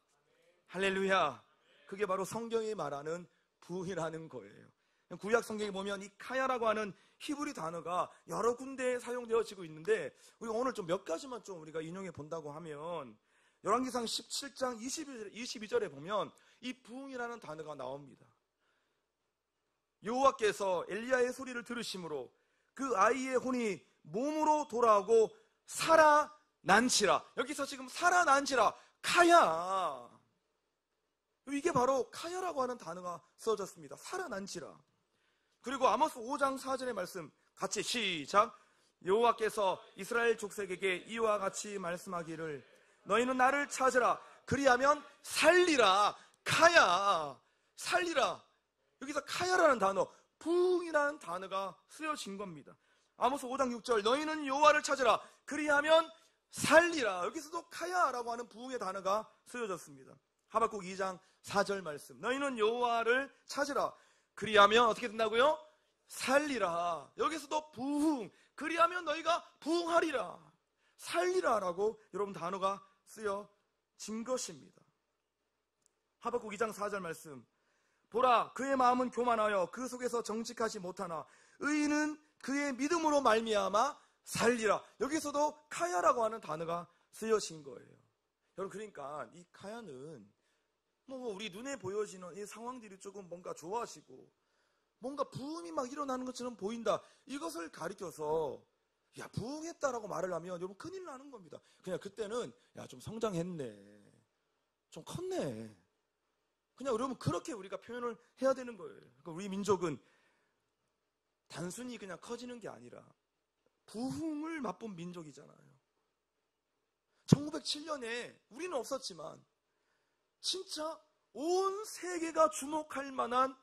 Speaker 5: 할렐루야, 그게 바로 성경이 말하는 부흥이라는 거예요. 구약 성경에 보면 이 카야라고 하는 히브리 단어가 여러 군데에 사용되어지고 있는데, 우리가 오늘 좀 몇 가지만 좀 우리가 인용해 본다고 하면 열왕기상 17장 22절에 보면 이 부흥이라는 단어가 나옵니다. 여호와께서 엘리야의 소리를 들으심으로 그 아이의 혼이 몸으로 돌아오고 살아난지라. 여기서 지금 살아난지라, 카야, 이게 바로 카야라고 하는 단어가 써졌습니다. 살아난지라. 그리고 아모스 5장 4절의 말씀 같이 시작. 여호와께서 이스라엘 족속에게 이와 같이 말씀하기를 너희는 나를 찾으라 그리하면 살리라. 카야, 살리라. 여기서 카야라는 단어, 부흥이라는 단어가 쓰여진 겁니다. 아모스 5장 6절 너희는 여호와를 찾으라 그리하면 살리라. 여기서도 카야라고 하는 부흥의 단어가 쓰여졌습니다. 하박국 2장 4절 말씀 너희는 여호와를 찾으라 그리하면 어떻게 된다고요? 살리라. 여기서도 부흥, 그리하면 너희가 부흥하리라, 살리라라고 여러분 단어가 쓰여진 것입니다. 하박국 2장 4절 말씀 보라, 그의 마음은 교만하여 그 속에서 정직하지 못하나 의인은 그의 믿음으로 말미암아 살리라. 여기서도 카야라고 하는 단어가 쓰여진 거예요. 여러분, 그러니까 이 카야는 우리 눈에 보여지는 이 상황들이 조금 뭔가 좋아지고 뭔가 부흥이 막 일어나는 것처럼 보인다, 이것을 가리켜서 야, 부흥했다라고 말을 하면 여러분 큰일 나는 겁니다. 그냥 그때는 야, 좀 성장했네, 좀 컸네, 그냥 여러분 그렇게 우리가 표현을 해야 되는 거예요. 그러니까 우리 민족은 단순히 그냥 커지는 게 아니라 부흥을 맛본 민족이잖아요. 1907년에 우리는 없었지만 진짜 온 세계가 주목할 만한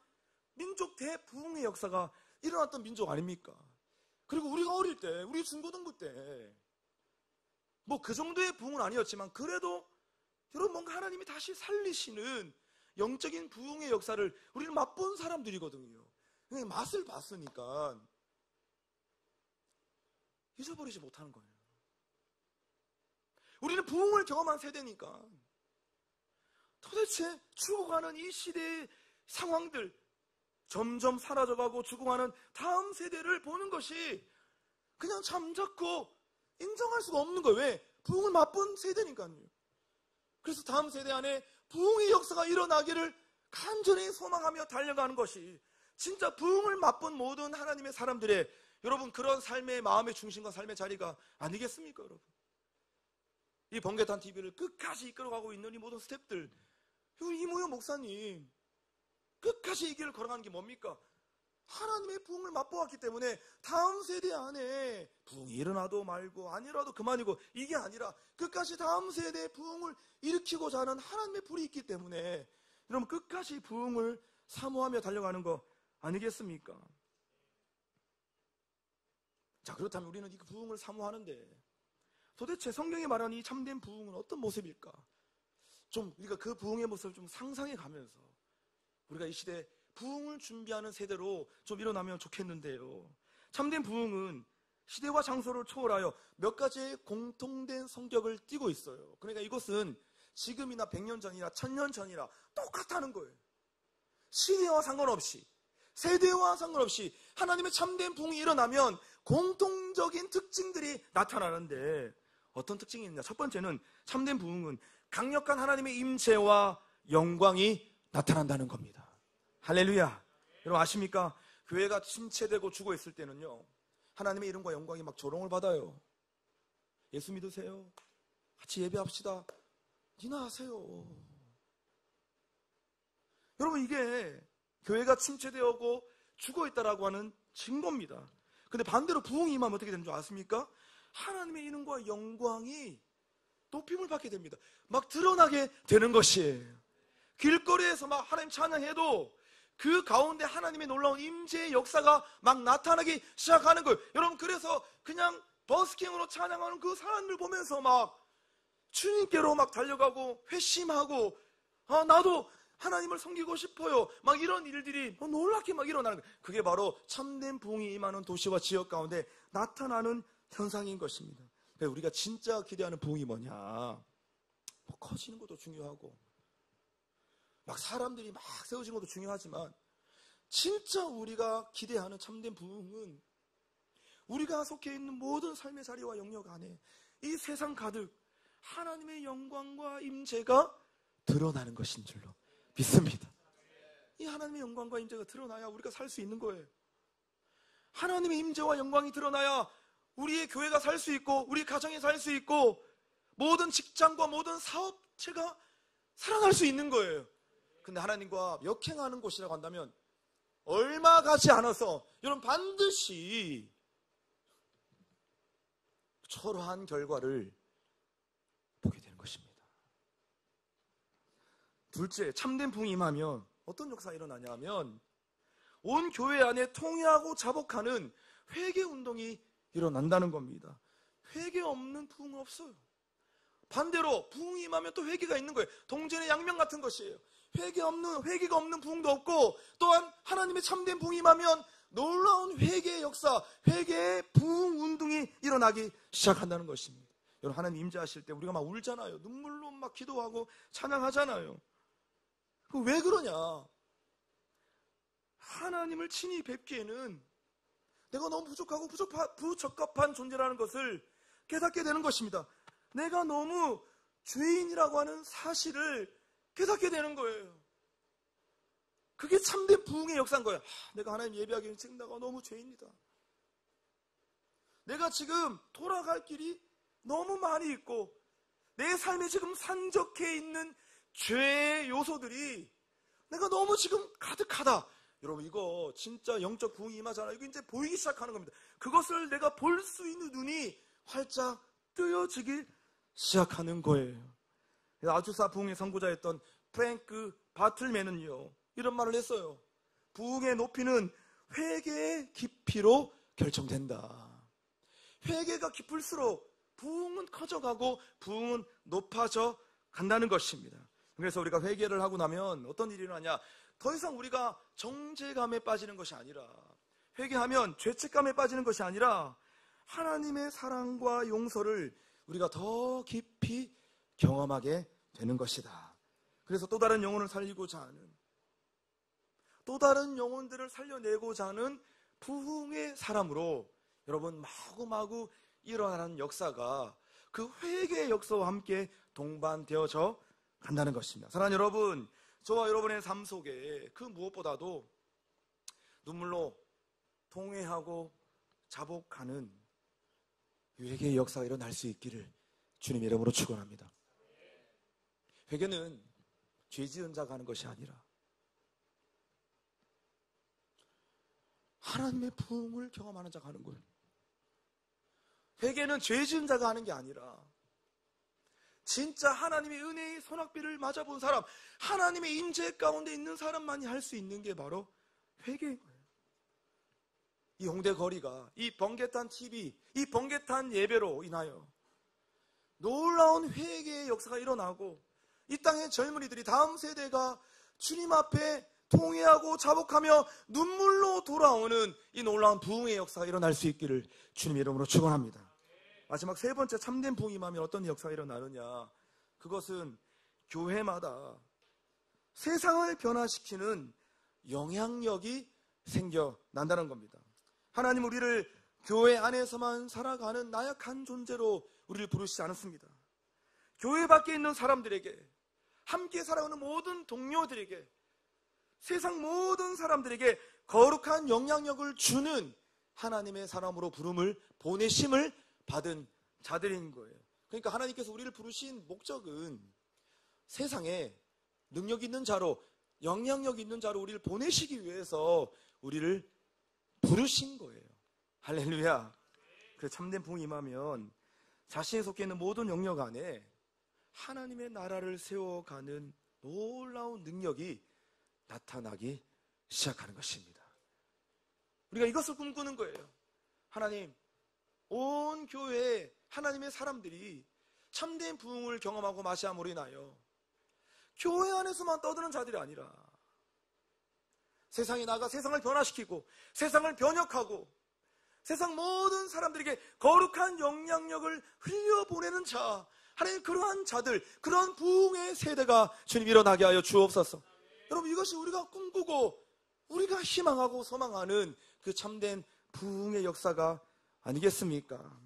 Speaker 5: 민족 대부흥의 역사가 일어났던 민족 아닙니까? 그리고 우리가 어릴 때, 우리 중고등부 때 뭐 그 정도의 부흥은 아니었지만 그래도 여러분 뭔가 하나님이 다시 살리시는 영적인 부흥의 역사를 우리는 맛본 사람들이거든요. 맛을 봤으니까 잊어버리지 못하는 거예요. 우리는 부흥을 경험한 세대니까 도대체 죽어가는 이 시대의 상황들, 점점 사라져가고 죽어가는 다음 세대를 보는 것이 그냥 잠자코 인정할 수가 없는 거예요. 왜? 부흥을 맛본 세대니까요. 그래서 다음 세대 안에 부흥의 역사가 일어나기를 간절히 소망하며 달려가는 것이 진짜 부흥을 맛본 모든 하나님의 사람들의 여러분 그런 삶의 마음의 중심과 삶의 자리가 아니겠습니까? 여러분, 이 번개탄 TV를 끝까지 이끌어가고 있는 이 모든 스태프들, 이모여 목사님 끝까지 이 길을 걸어가는 게 뭡니까? 하나님의 부흥을 맛보았기 때문에 다음 세대 안에 부흥이 일어나도 말고 아니라도 그만이고 이게 아니라 끝까지 다음 세대의 부흥을 일으키고자 하는 하나님의 불이 있기 때문에 여러분 끝까지 부흥을 사모하며 달려가는 거 아니겠습니까? 자, 그렇다면 우리는 이 부흥을 사모하는데 도대체 성경이 말하는 이 참된 부흥은 어떤 모습일까? 좀 우리가 그 부흥의 모습을 좀 상상해 가면서 우리가 이 시대에 부흥을 준비하는 세대로 좀 일어나면 좋겠는데요. 참된 부흥은 시대와 장소를 초월하여 몇 가지의 공통된 성격을 띠고 있어요. 그러니까 이것은 지금이나 100년 전이나 1000년 전이나 똑같다는 거예요. 시대와 상관없이, 세대와 상관없이 하나님의 참된 부흥이 일어나면 공통적인 특징들이 나타나는데 어떤 특징이 있느냐? 첫 번째는 참된 부흥은 강력한 하나님의 임재와 영광이 나타난다는 겁니다. 할렐루야. 여러분 아십니까? 교회가 침체되고 죽어 있을 때는요, 하나님의 이름과 영광이 막 조롱을 받아요. 예수 믿으세요? 같이 예배합시다. 니나 하세요. 여러분, 이게 교회가 침체되고 죽어 있다라고 하는 증거입니다. 근데 반대로 부흥이 임하면 어떻게 되는 줄 아십니까? 하나님의 이름과 영광이 높임을 받게 됩니다. 막 드러나게 되는 것이에요. 길거리에서 막 하나님 찬양해도 그 가운데 하나님의 놀라운 임재의 역사가 막 나타나기 시작하는 거예요. 여러분, 그래서 그냥 버스킹으로 찬양하는 그 사람들 보면서 막 주님께로 막 달려가고 회심하고 나도 하나님을 섬기고 싶어요. 막 이런 일들이 놀랍게 막 일어나는 거예요. 그게 바로 참된 부흥이 임하는 도시와 지역 가운데 나타나는 현상인 것입니다. 그러니까 우리가 진짜 기대하는 부흥이 뭐냐? 뭐 커지는 것도 중요하고 막 사람들이 막 세워진 것도 중요하지만 진짜 우리가 기대하는 참된 부흥은 우리가 속해 있는 모든 삶의 자리와 영역 안에 이 세상 가득 하나님의 영광과 임재가 드러나는 것인 줄로 믿습니다. 이 하나님의 영광과 임재가 드러나야 우리가 살 수 있는 거예요. 하나님의 임재와 영광이 드러나야 우리의 교회가 살 수 있고 우리 가정이 살 수 있고 모든 직장과 모든 사업체가 살아날 수 있는 거예요. 근데 하나님과 역행하는 곳이라고 한다면 얼마 가지 않아서 여러분 반드시 초라한 결과를 보게 되는 것입니다. 둘째, 참된 부흥이 임하면 어떤 역사가 일어나냐 하면 온 교회 안에 통회하고 자복하는 회개 운동이 일어난다는 겁니다. 회개 없는 부흥은 없어요. 반대로 부흥이 임하면 또 회개가 있는 거예요. 동전의 양면 같은 것이에요. 회개가 없는 부흥도 없고 또한 하나님의 참된 부흥이 임하면 놀라운 회개의 역사, 회개의 부흥 운동이 일어나기 시작한다는 것입니다. 여러분, 하나님 임재하실 때 우리가 막 울잖아요. 눈물로 막 기도하고 찬양하잖아요. 왜 그러냐? 하나님을 친히 뵙기에는 내가 너무 부족하고 부적합한 존재라는 것을 깨닫게 되는 것입니다. 내가 너무 죄인이라고 하는 사실을 깨닫게 되는 거예요. 그게 참된 부흥의 역사인 거예요. 내가 하나님 예배하기에는 지금 내가 너무 죄인이다. 내가 지금 돌아갈 길이 너무 많이 있고 내 삶에 지금 산적해 있는 죄의 요소들이 내가 너무 지금 가득하다. 여러분, 이거 진짜 영적 부흥이 임하잖아요. 이거 이제 보이기 시작하는 겁니다. 그것을 내가 볼 수 있는 눈이 활짝 뜨여지기 시작하는 거예요. 아주사 부흥의 선구자였던 프랭크 바틀맨은요, 이런 말을 했어요. 부흥의 높이는 회개의 깊이로 결정된다. 회개가 깊을수록 부흥은 커져가고 부흥은 높아져 간다는 것입니다. 그래서 우리가 회개를 하고 나면 어떤 일이 일어나냐? 더 이상 우리가 정죄감에 빠지는 것이 아니라, 회개하면 죄책감에 빠지는 것이 아니라 하나님의 사랑과 용서를 우리가 더 깊이 경험하게 되는 것이다. 그래서 또 다른 영혼을 살리고자 하는, 또 다른 영혼들을 살려내고자 하는 부흥의 사람으로 여러분 마구마구 일어나는 역사가 그 회개의 역사와 함께 동반되어져 간다는 것입니다. 사랑하는 여러분, 저와 여러분의 삶 속에 그 무엇보다도 눈물로 통회하고 자복하는 회개의 역사가 일어날 수 있기를 주님의 이름으로 축원합니다. 회개는 죄 지은 자가 하는 것이 아니라 하나님의 부흥을 경험하는 자가 하는 거예요. 회개는 죄 지은 자가 하는 게 아니라 진짜 하나님의 은혜의 소낙비를 맞아본 사람, 하나님의 임재 가운데 있는 사람만이 할 수 있는 게 바로 회개인 거예요. 이 홍대 거리가, 이 번개탄 TV, 이 번개탄 예배로 인하여 놀라운 회개의 역사가 일어나고 이 땅의 젊은이들이, 다음 세대가 주님 앞에 통회하고 자복하며 눈물로 돌아오는 이 놀라운 부흥의 역사가 일어날 수 있기를 주님의 이름으로 축원합니다. 마지막 세 번째 참된 부흥이 임하면 어떤 역사가 일어나느냐? 그것은 교회마다 세상을 변화시키는 영향력이 생겨난다는 겁니다. 하나님 우리를 교회 안에서만 살아가는 나약한 존재로 우리를 부르시지 않았습니다. 교회 밖에 있는 사람들에게, 함께 살아가는 모든 동료들에게, 세상 모든 사람들에게 거룩한 영향력을 주는 하나님의 사람으로 부름을, 보내심을 받은 자들인 거예요. 그러니까 하나님께서 우리를 부르신 목적은 세상에 능력 있는 자로, 영향력 있는 자로 우리를 보내시기 위해서 우리를 부르신 거예요. 할렐루야. 그 참된 부흥이 임하면 자신에 속해 있는 모든 영역 안에 하나님의 나라를 세워가는 놀라운 능력이 나타나기 시작하는 것입니다. 우리가 이것을 꿈꾸는 거예요. 하나님, 온 교회에 하나님의 사람들이 참된 부흥을 경험하고 마시함으로 인하여 교회 안에서만 떠드는 자들이 아니라 세상에 나가 세상을 변화시키고 세상을 변혁하고 세상 모든 사람들에게 거룩한 영향력을 흘려보내는 자, 하나님 그러한 자들, 그러한 부흥의 세대가 주님 일어나게 하여 주옵소서. 여러분, 이것이 우리가 꿈꾸고 우리가 희망하고 소망하는 그 참된 부흥의 역사가 아니겠습니까?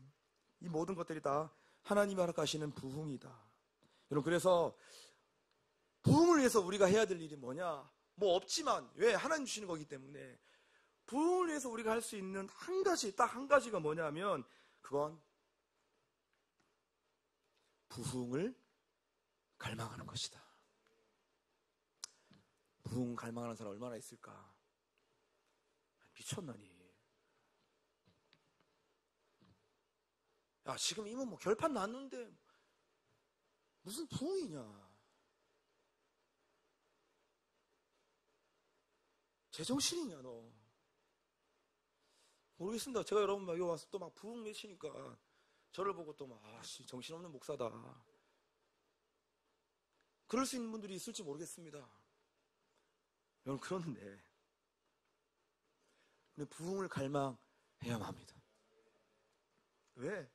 Speaker 5: 이 모든 것들이 다 하나님이 허락하시는 부흥이다. 여러분, 그래서 부흥을 위해서 우리가 해야 될 일이 뭐냐? 뭐 없지만, 왜? 하나님 주시는 거기 때문에 부흥을 위해서 우리가 할 수 있는 한 가지, 딱 한 가지가 뭐냐면 그건 부흥을 갈망하는 것이다. 부흥 갈망하는 사람 얼마나 있을까? 미쳤나니? 야, 지금 이모 뭐 결판 났는데 무슨 부흥이냐? 제정신이냐 너? 모르겠습니다. 제가 여러분 막 여기 와서 또 막 부흥 외치니까 저를 보고 또 막 아씨 정신없는 목사다. 그럴 수 있는 분들이 있을지 모르겠습니다. 여러분, 그런데 우리 부흥을 갈망해야만 합니다. 왜?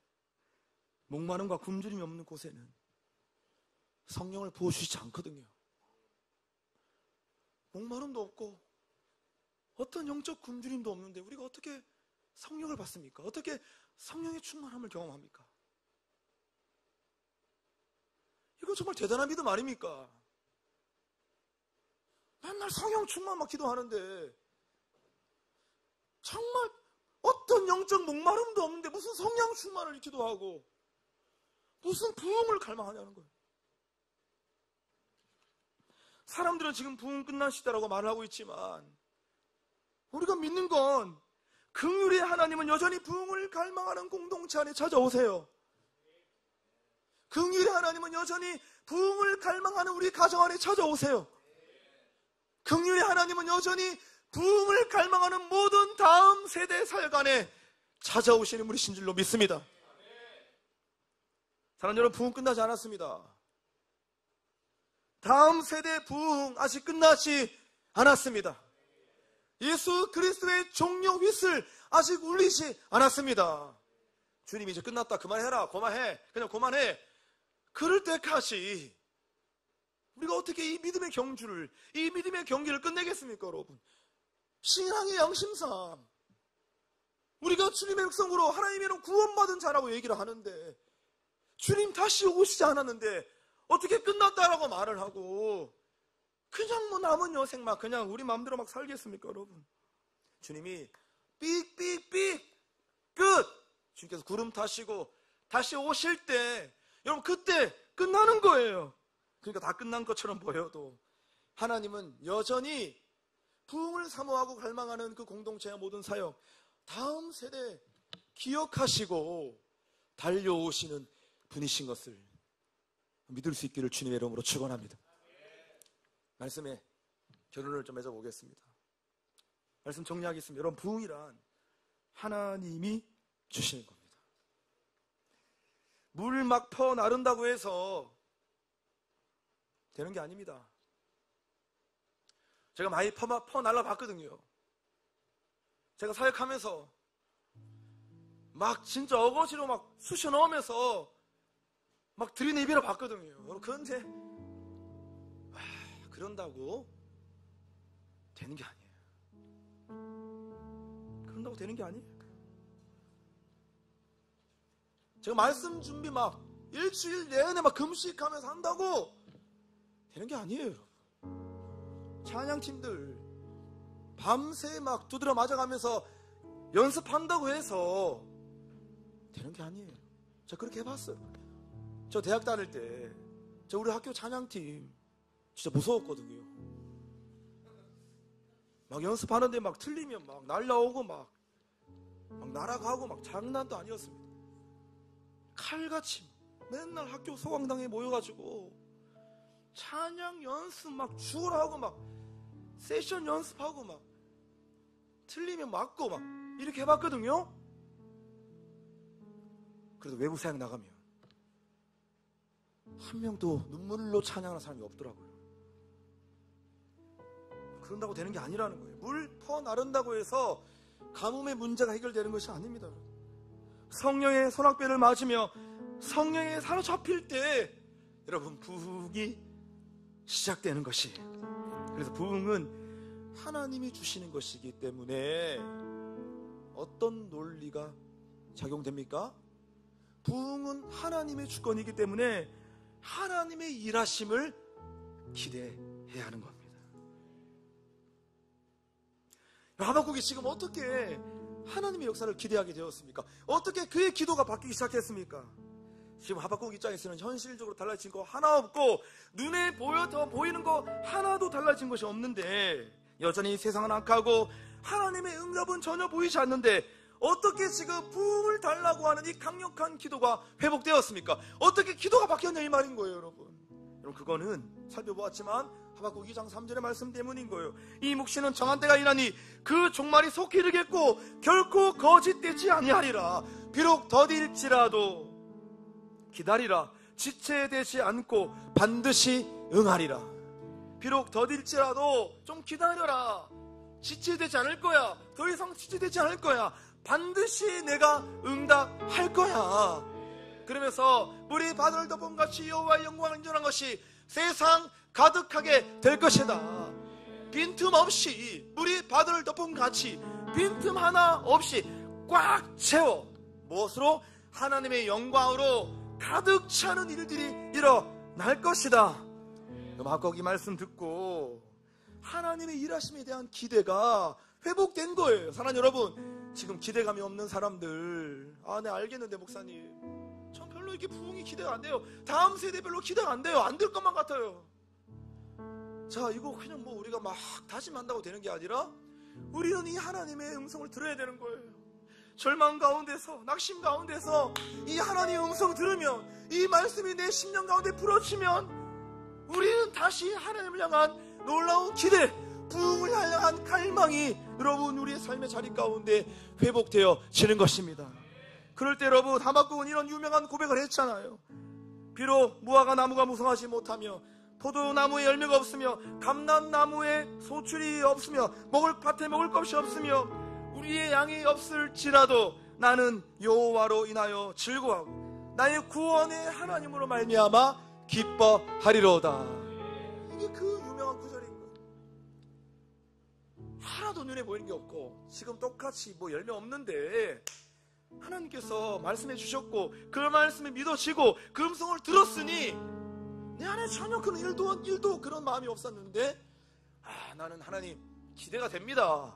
Speaker 5: 목마름과 굶주림이 없는 곳에는 성령을 부어주시지 않거든요. 목마름도 없고 어떤 영적 굶주림도 없는데 우리가 어떻게 성령을 받습니까? 어떻게 성령의 충만함을 경험합니까? 이거 정말 대단한 믿음 아닙니까? 맨날 성령 충만만 기도하는데 정말 어떤 영적 목마름도 없는데 무슨 성령 충만을 기도하고 무슨 부흥을 갈망하냐는 거예요. 사람들은 지금 부흥 끝난 시대라고 말을 하고 있지만 우리가 믿는 건 긍휼의 하나님은 여전히 부흥을 갈망하는 공동체 안에 찾아오세요. 긍휼의 하나님은 여전히 부흥을 갈망하는 우리 가정 안에 찾아오세요. 긍휼의 하나님은 여전히 부흥을 갈망하는 모든 다음 세대 사역 안에 찾아오시는 분이신 줄로 믿습니다. 사랑하는 여러분, 부흥 끝나지 않았습니다. 다음 세대 부흥 아직 끝나지 않았습니다. 예수 그리스도의 종려 휘슬 아직 울리지 않았습니다. 주님이 이제 끝났다, 그만해라, 그만해, 그냥 그만해, 그럴 때까지 우리가 어떻게 이 믿음의 경주를, 이 믿음의 경기를 끝내겠습니까, 여러분? 신앙의 양심상 우리가 주님의 백성으로 하나님의 이름 구원받은 자라고 얘기를 하는데 주님 다시 오시지 않았는데 어떻게 끝났다라고 말을 하고 그냥 뭐 남은 여생 막 그냥 우리 마음대로 막 살겠습니까, 여러분? 주님이 삑삑삑 끝! 주님께서 구름 타시고 다시 오실 때 여러분 그때 끝나는 거예요. 그러니까 다 끝난 것처럼 보여도 하나님은 여전히 부흥을 사모하고 갈망하는 그 공동체의 모든 사역 다음 세대 기억하시고 달려오시는 분이신 것을 믿을 수 있기를 주님의 이름으로 축원합니다. 말씀에 결론을 좀 맺어보겠습니다. 말씀 정리하겠습니다. 여러분, 부흥이란 하나님이 주시는 겁니다. 물 막 퍼 나른다고 해서 되는 게 아닙니다. 제가 많이 퍼 날라봤거든요. 제가 사역하면서 막 진짜 어거지로 막 쑤셔 넣으면서 막 들이내밀어 봤거든요. 그런데 그런다고 되는 게 아니에요. 그런다고 되는 게 아니에요. 제가 말씀 준비 막 일주일 내내 막 금식하면서 한다고 되는 게 아니에요. 찬양팀들 밤새 막 두드려 맞아가면서 연습한다고 해서 되는 게 아니에요. 저 그렇게 해봤어요. 저 대학 다닐 때 저 우리 학교 찬양팀 진짜 무서웠거든요. 막 연습하는데 막 틀리면 막 날라오고 막 날아가고 막 장난도 아니었습니다. 칼같이 맨날 학교 소강당에 모여가지고 찬양 연습 막 죽으라 하고 막 세션 연습하고 막 틀리면 맞고 막 이렇게 해봤거든요. 그래도 외부 사역 나가면 한 명도 눈물로 찬양하는 사람이 없더라고요. 그런다고 되는 게 아니라는 거예요. 물 퍼 나른다고 해서 가뭄의 문제가 해결되는 것이 아닙니다. 성령의 손학배를 맞으며 성령에 사로잡힐 때 여러분 부흥이 시작되는 것이, 그래서 부흥은 하나님이 주시는 것이기 때문에 어떤 논리가 작용됩니까? 부흥은 하나님의 주권이기 때문에 하나님의 일하심을 기대해야 하는 겁니다. 하박국이 지금 어떻게 하나님의 역사를 기대하게 되었습니까? 어떻게 그의 기도가 바뀌기 시작했습니까? 지금 하박국 입장에서는 현실적으로 달라진 거 하나 없고 눈에 보이는 거 하나도 달라진 것이 없는데 여전히 세상은 악하고 하나님의 응답은 전혀 보이지 않는데 어떻게 지금 부흥을 달라고 하는 이 강력한 기도가 회복되었습니까? 어떻게 기도가 바뀌었냐 이 말인 거예요, 여러분. 여러분, 그거는 살펴보았지만 하박국 2장 3절의 말씀 때문인 거예요. 이 묵시는 정한 때가 이라니 그 종말이 속히 이르겠고 결코 거짓되지 아니하리라. 비록 더딜지라도 기다리라. 지체되지 않고 반드시 응하리라. 비록 더딜지라도 좀 기다려라. 지체되지 않을 거야. 더 이상 지체되지 않을 거야. 반드시 내가 응답할 거야. 그러면서 물이 바다를 덮음같이 여호와의 영광을 인정한 것이 세상 가득하게 될 것이다. 빈틈없이 물이 바다를 덮은 같이 빈틈 하나 없이 꽉 채워 무엇으로? 하나님의 영광으로 가득 차는 일들이 일어날 것이다. 아까 이 말씀 듣고 하나님의 일하심에 대한 기대가 회복된 거예요. 사랑하는 여러분, 지금 기대감이 없는 사람들, 네 알겠는데 목사님 전 별로 이렇게 부흥이 기대가 안 돼요. 다음 세대 별로 기대가 안 돼요. 안 될 것만 같아요. 자, 이거 그냥 뭐 우리가 막 다짐한다고 되는 게 아니라 우리는 이 하나님의 음성을 들어야 되는 거예요. 절망 가운데서, 낙심 가운데서 이 하나님의 음성 들으면, 이 말씀이 내 심령 가운데 불어치면 우리는 다시 하나님을 향한 놀라운 기대, 부흥을 향한 갈망이 여러분 우리의 삶의 자리 가운데 회복되어지는 것입니다. 그럴 때 여러분, 하박국은 이런 유명한 고백을 했잖아요. 비록 무화과 나무가 무성하지 못하며 포도나무에 열매가 없으며 감람나무에 소출이 없으며 밭에 먹을 것이 없으며 우리의 양이 없을지라도 나는 여호와로 인하여 즐거워하고 나의 구원의 하나님으로 말미암아 기뻐하리로다. 이게 그 유명한 구절인 거예요. 하나도 눈에 보이는 게 없고 지금 똑같이 뭐 열매 없는데 하나님께서 말씀해 주셨고 그 말씀에 믿어지고 그 음성을 들었으니 내 안에 전혀 그런 일도 그런 마음이 없었는데 나는 하나님 기대가 됩니다.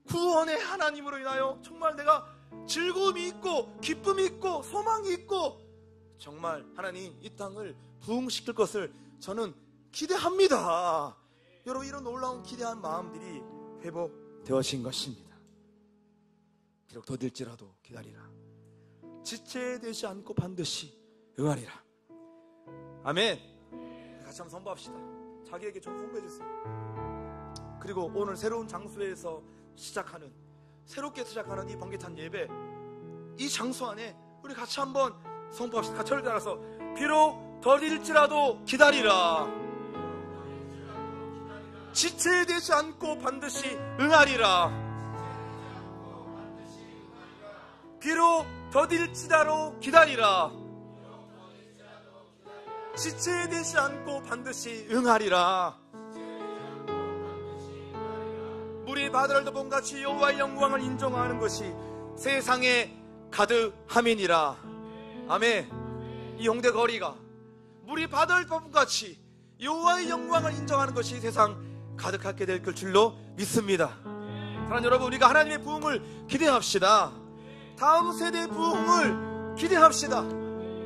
Speaker 5: 구원의 하나님으로 인하여 정말 내가 즐거움이 있고 기쁨이 있고 소망이 있고 정말 하나님 이 땅을 부흥시킬 것을 저는 기대합니다. 여러분, 이런 놀라운 기대한 마음들이 회복되어진 것입니다. 비록 더딜지라도 기다리라. 지체되지 않고 반드시 응하리라. 아멘. 같이 한번 선포합시다. 자기에게 좀 선포해 주세요. 그리고 오늘 새로운 장소에서 새롭게 시작하는 이 번개탄 예배, 이 장소 안에 우리 같이 한번 선포합시다. 같이 따라서 비록 더딜지라도 기다리라. 지체되지 않고 반드시 응하리라. 비록 더딜지라도 기다리라. 지체되지 않고 반드시 응하리라. 물이 바다를 덮은 같이 여호와의 영광을 인정하는 것이 세상에 가득함이니라. 아멘. 이 홍대 거리가 물이 바다를 덮은 같이 여호와의 영광을 인정하는 것이 세상 가득하게 될 줄로 믿습니다. 사랑하는 여러분, 우리가 하나님의 부흥을 기대합시다. 다음 세대의 부흥을 기대합시다.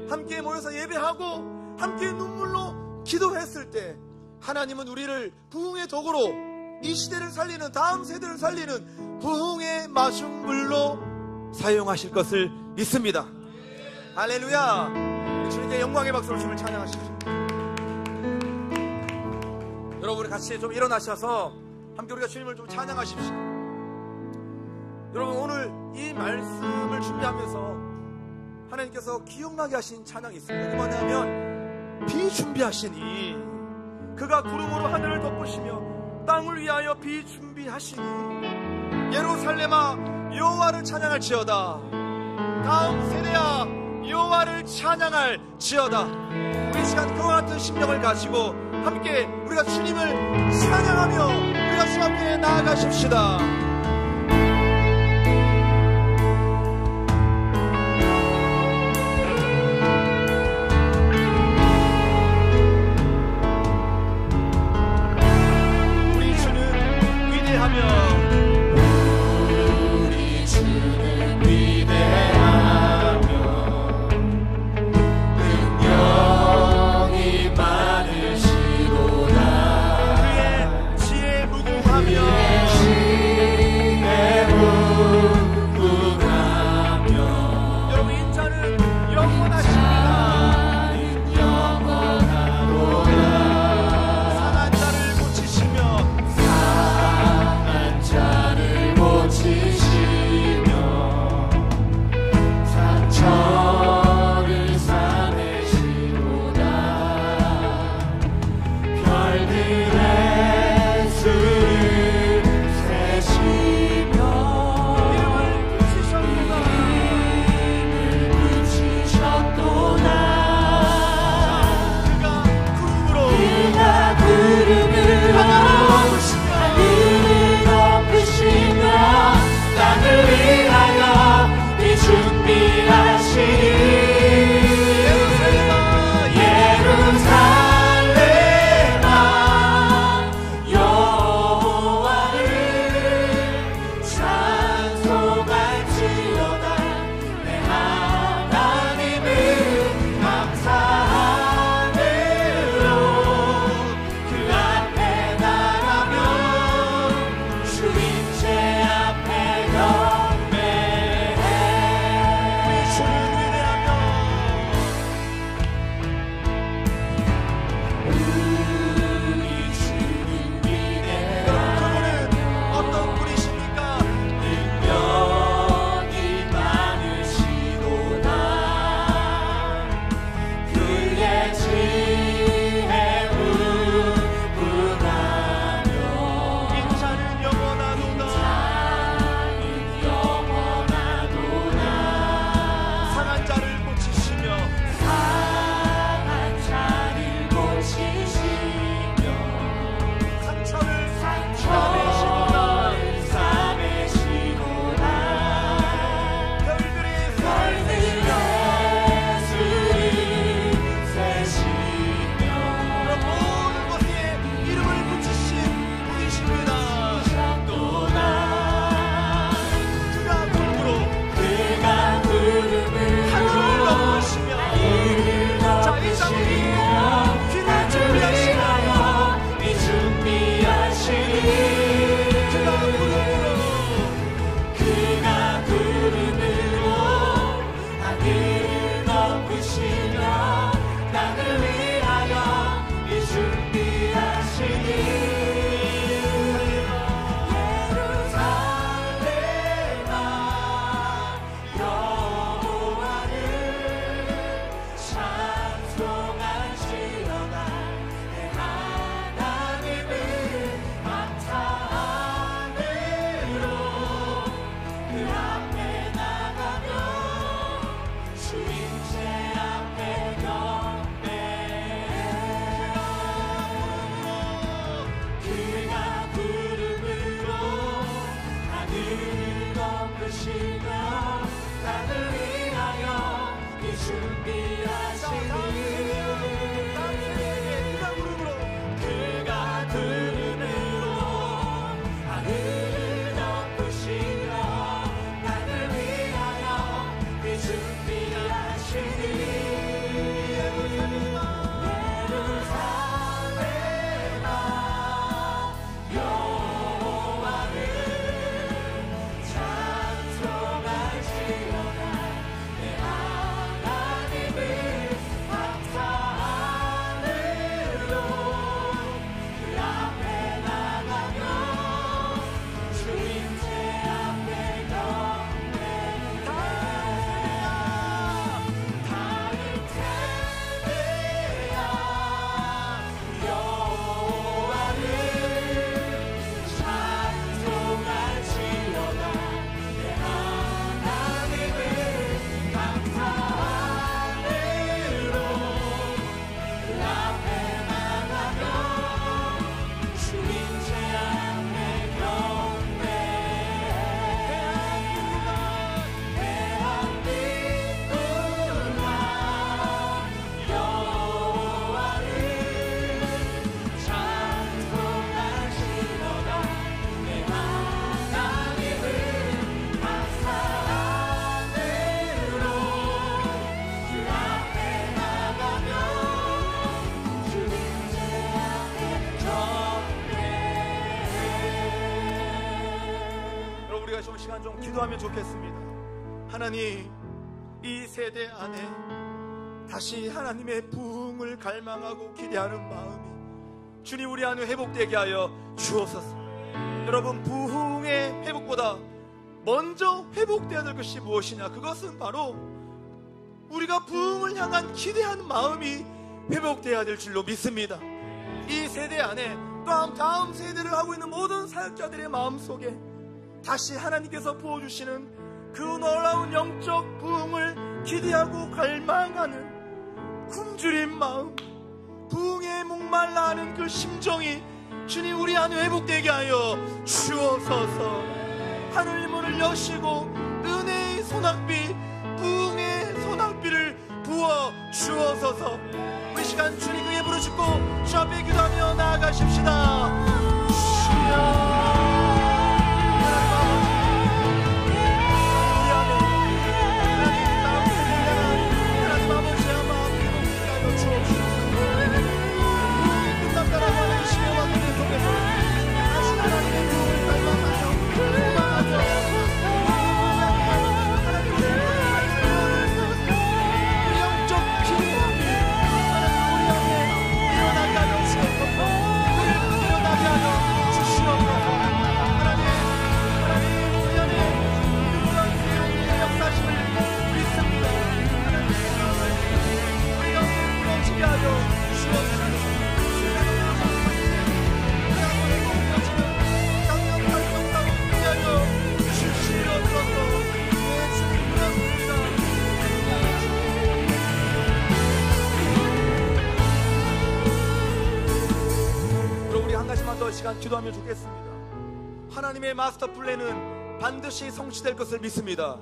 Speaker 5: 함께 모여서 예배하고 함께 눈물로 기도했을 때 하나님은 우리를 부흥의 도구로, 이 시대를 살리는, 다음 세대를 살리는 부흥의 마중물로 사용하실 것을 믿습니다. 할렐루야. 주님께 영광의 박수로 주님을 찬양하십시오. 여러분, 같이 좀 일어나셔서 함께 우리가 주님을 좀 찬양하십시오. 여러분, 오늘 이 말씀을 준비하면서 하나님께서 기억나게 하신 찬양이 있습니다. 그게 뭐냐면 비 준비하시니, 그가 구름으로 하늘을 덮으시며 땅을 위하여 비 준비하시니 예루살렘아 여호와를 찬양할지어다. 다음 세대야 여호와를 찬양할지어다. 우리 시간 그와 같은 심령을 가지고 함께 우리가 주님을 찬양하며 우리가 주 앞에 나아가십시다. 우리 주는 위대하며
Speaker 3: 지혜 무궁하며
Speaker 2: 덮으시며 나를 위하여 이 준비하시니
Speaker 5: 시간 좀 기도하면 좋겠습니다. 하나님, 이 세대 안에 다시 하나님의 부흥을 갈망하고 기대하는 마음이 주님 우리 안에 회복되게 하여 주옵소서. 여러분, 부흥의 회복보다 먼저 회복되어야 될 것이 무엇이냐? 그것은 바로 우리가 부흥을 향한 기대하는 마음이 회복되어야 될 줄로 믿습니다. 이 세대 안에 또 다음 세대를 하고 있는 모든 사역자들의 마음속에 다시 하나님께서 부어주시는 그 놀라운 영적 부흥을 기대하고 갈망하는 굶주린 마음, 부흥에 목말라 하는 그 심정이 주님 우리 안에 회복되게 하여 주옵소서. 하늘 문을 여시고 은혜의 소낙비, 부흥의 소낙비를 부어 주옵소서. 우리 시간 주님 그에 부르짖고 주 앞에 기도하며 나아가십시다. 주여, 시간 기도하면 좋겠습니다. 하나님의 마스터 플랜은 반드시 성취될 것을 믿습니다.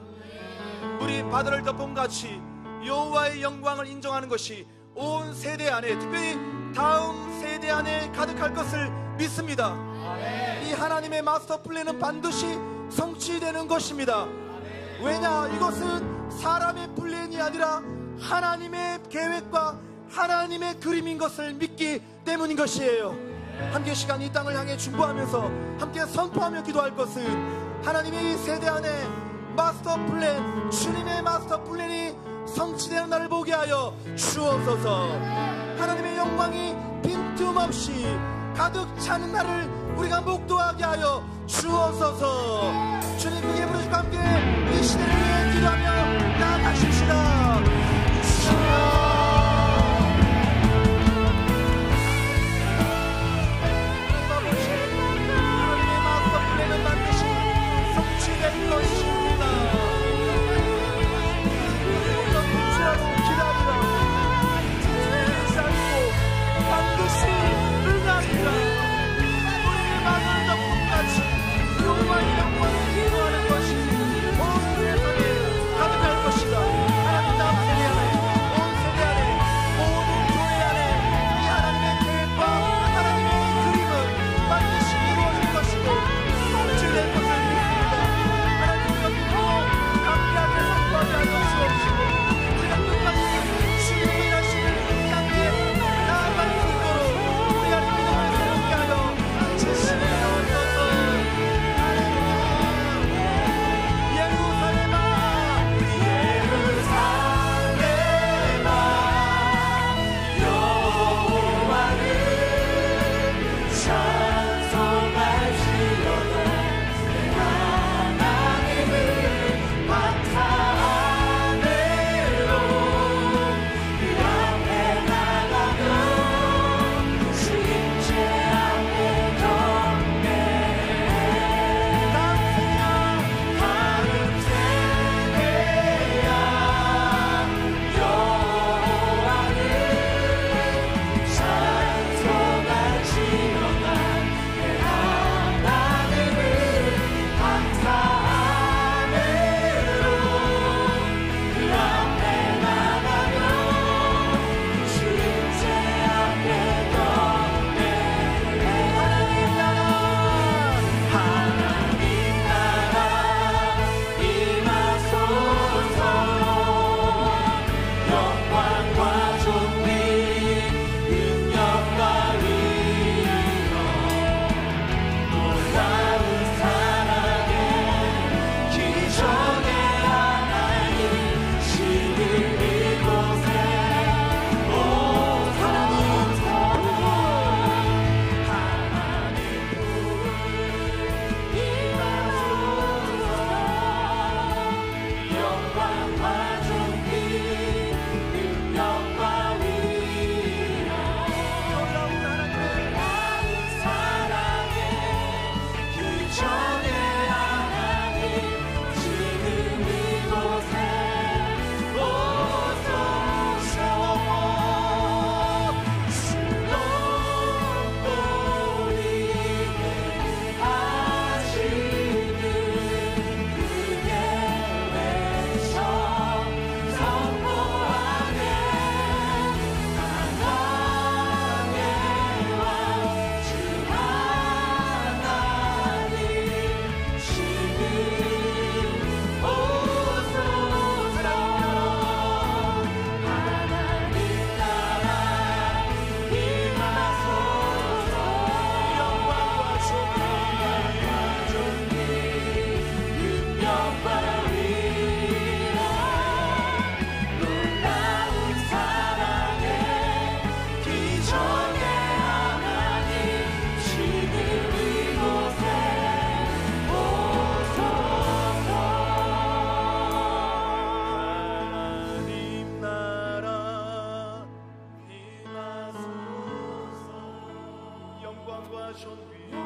Speaker 5: 우리 바다를 덮은 같이 여호와의 영광을 인정하는 것이 온 세대 안에, 특별히 다음 세대 안에 가득할 것을 믿습니다. 이 하나님의 마스터 플랜은 반드시 성취되는 것입니다. 왜냐? 이것은 사람의 플랜이 아니라 하나님의 계획과 하나님의 그림인 것을 믿기 때문인 것이에요. 함께 시간 이 땅을 향해 중보하면서 함께 선포하며 기도할 것은 하나님의 이 세대 안에 마스터 플랜, 주님의 마스터 플랜이 성취되는 날을 보게 하여 주옵소서. 하나님의 영광이 빈틈없이 가득 차는 날을 우리가 목도하게 하여 주옵소서. 주님 그의 부르심과 함께 이 시대를 위해 기도하며 나아가십시다. 주여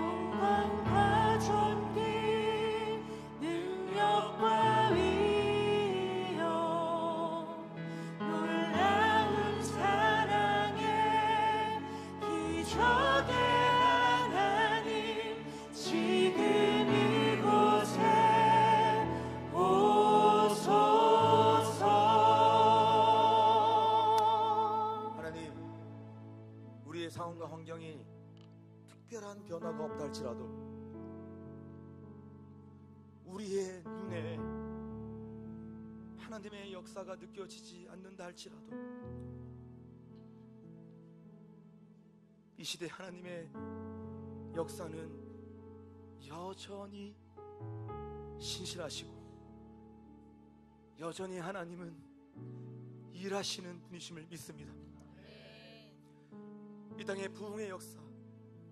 Speaker 2: 영광과 존귀 능력과 위엄 놀라운 사랑의 기적의 하나님 지금 이곳에 오소서.
Speaker 5: 하나님, 우리의 상황과 환경이 특별한 변화가 없다 할지라도 우리의 눈에 하나님의 역사가 느껴지지 않는다 할지라도 이 시대 하나님의 역사는 여전히 신실하시고 여전히 하나님은 일하시는 분이심을 믿습니다. 이 땅의 부흥의 역사,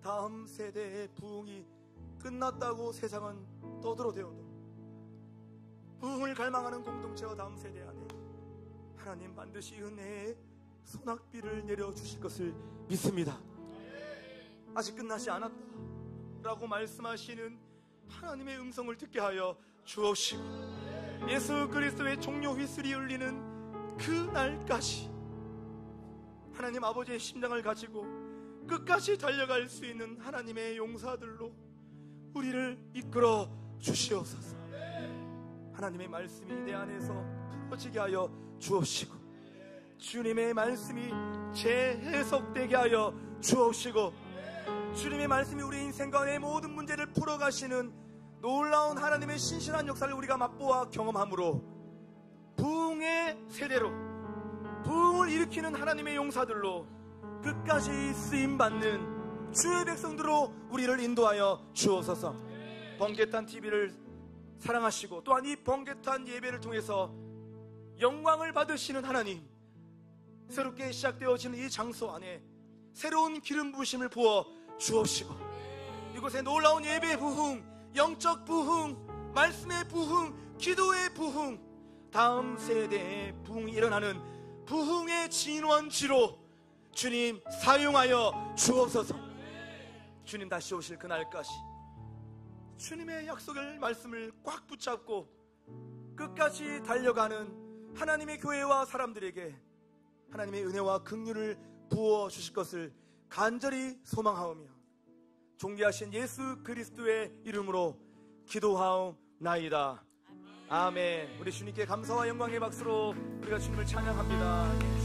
Speaker 5: 다음 세대의 부흥이 끝났다고 세상은 떠들어대어도 부흥을 갈망하는 공동체와 다음 세대 안에 하나님 반드시 은혜의 소낙비를 내려주실 것을 믿습니다. 아직 끝나지 않았다 라고 말씀하시는 하나님의 음성을 듣게 하여 주옵시고, 예수 그리스도의 종료 휘슬이 울리는 그 날까지 하나님 아버지의 심장을 가지고 끝까지 달려갈 수 있는 하나님의 용사들로 우리를 이끌어 주시옵소서. 하나님의 말씀이 내 안에서 풀어지게 하여 주옵시고, 주님의 말씀이 재해석되게 하여 주옵시고, 주님의 말씀이 우리 인생과 내 모든 문제를 풀어가시는 놀라운 하나님의 신실한 역사를 우리가 맛보아 경험함으로 부흥의 세대로, 부흥을 일으키는 하나님의 용사들로 끝까지 쓰임받는 주의 백성들로 우리를 인도하여 주옵소서. 번개탄 TV를 사랑하시고 또한 이 번개탄 예배를 통해서 영광을 받으시는 하나님, 새롭게 시작되어지는 이 장소 안에 새로운 기름 부으심을 부어 주옵시고, 이곳에 놀라운 예배 부흥, 영적 부흥, 말씀의 부흥, 기도의 부흥, 다음 세대의 부흥이 일어나는 부흥의 진원지로 주님 사용하여 주옵소서. 주님 다시 오실 그날까지 주님의 약속을 말씀을 꽉 붙잡고 끝까지 달려가는 하나님의 교회와 사람들에게 하나님의 은혜와 긍휼을 부어 주실 것을 간절히 소망하오며 존귀하신 예수 그리스도의 이름으로 기도하옵나이다. 아멘. 우리 주님께 감사와 영광의 박수로 우리가 주님을 찬양합니다.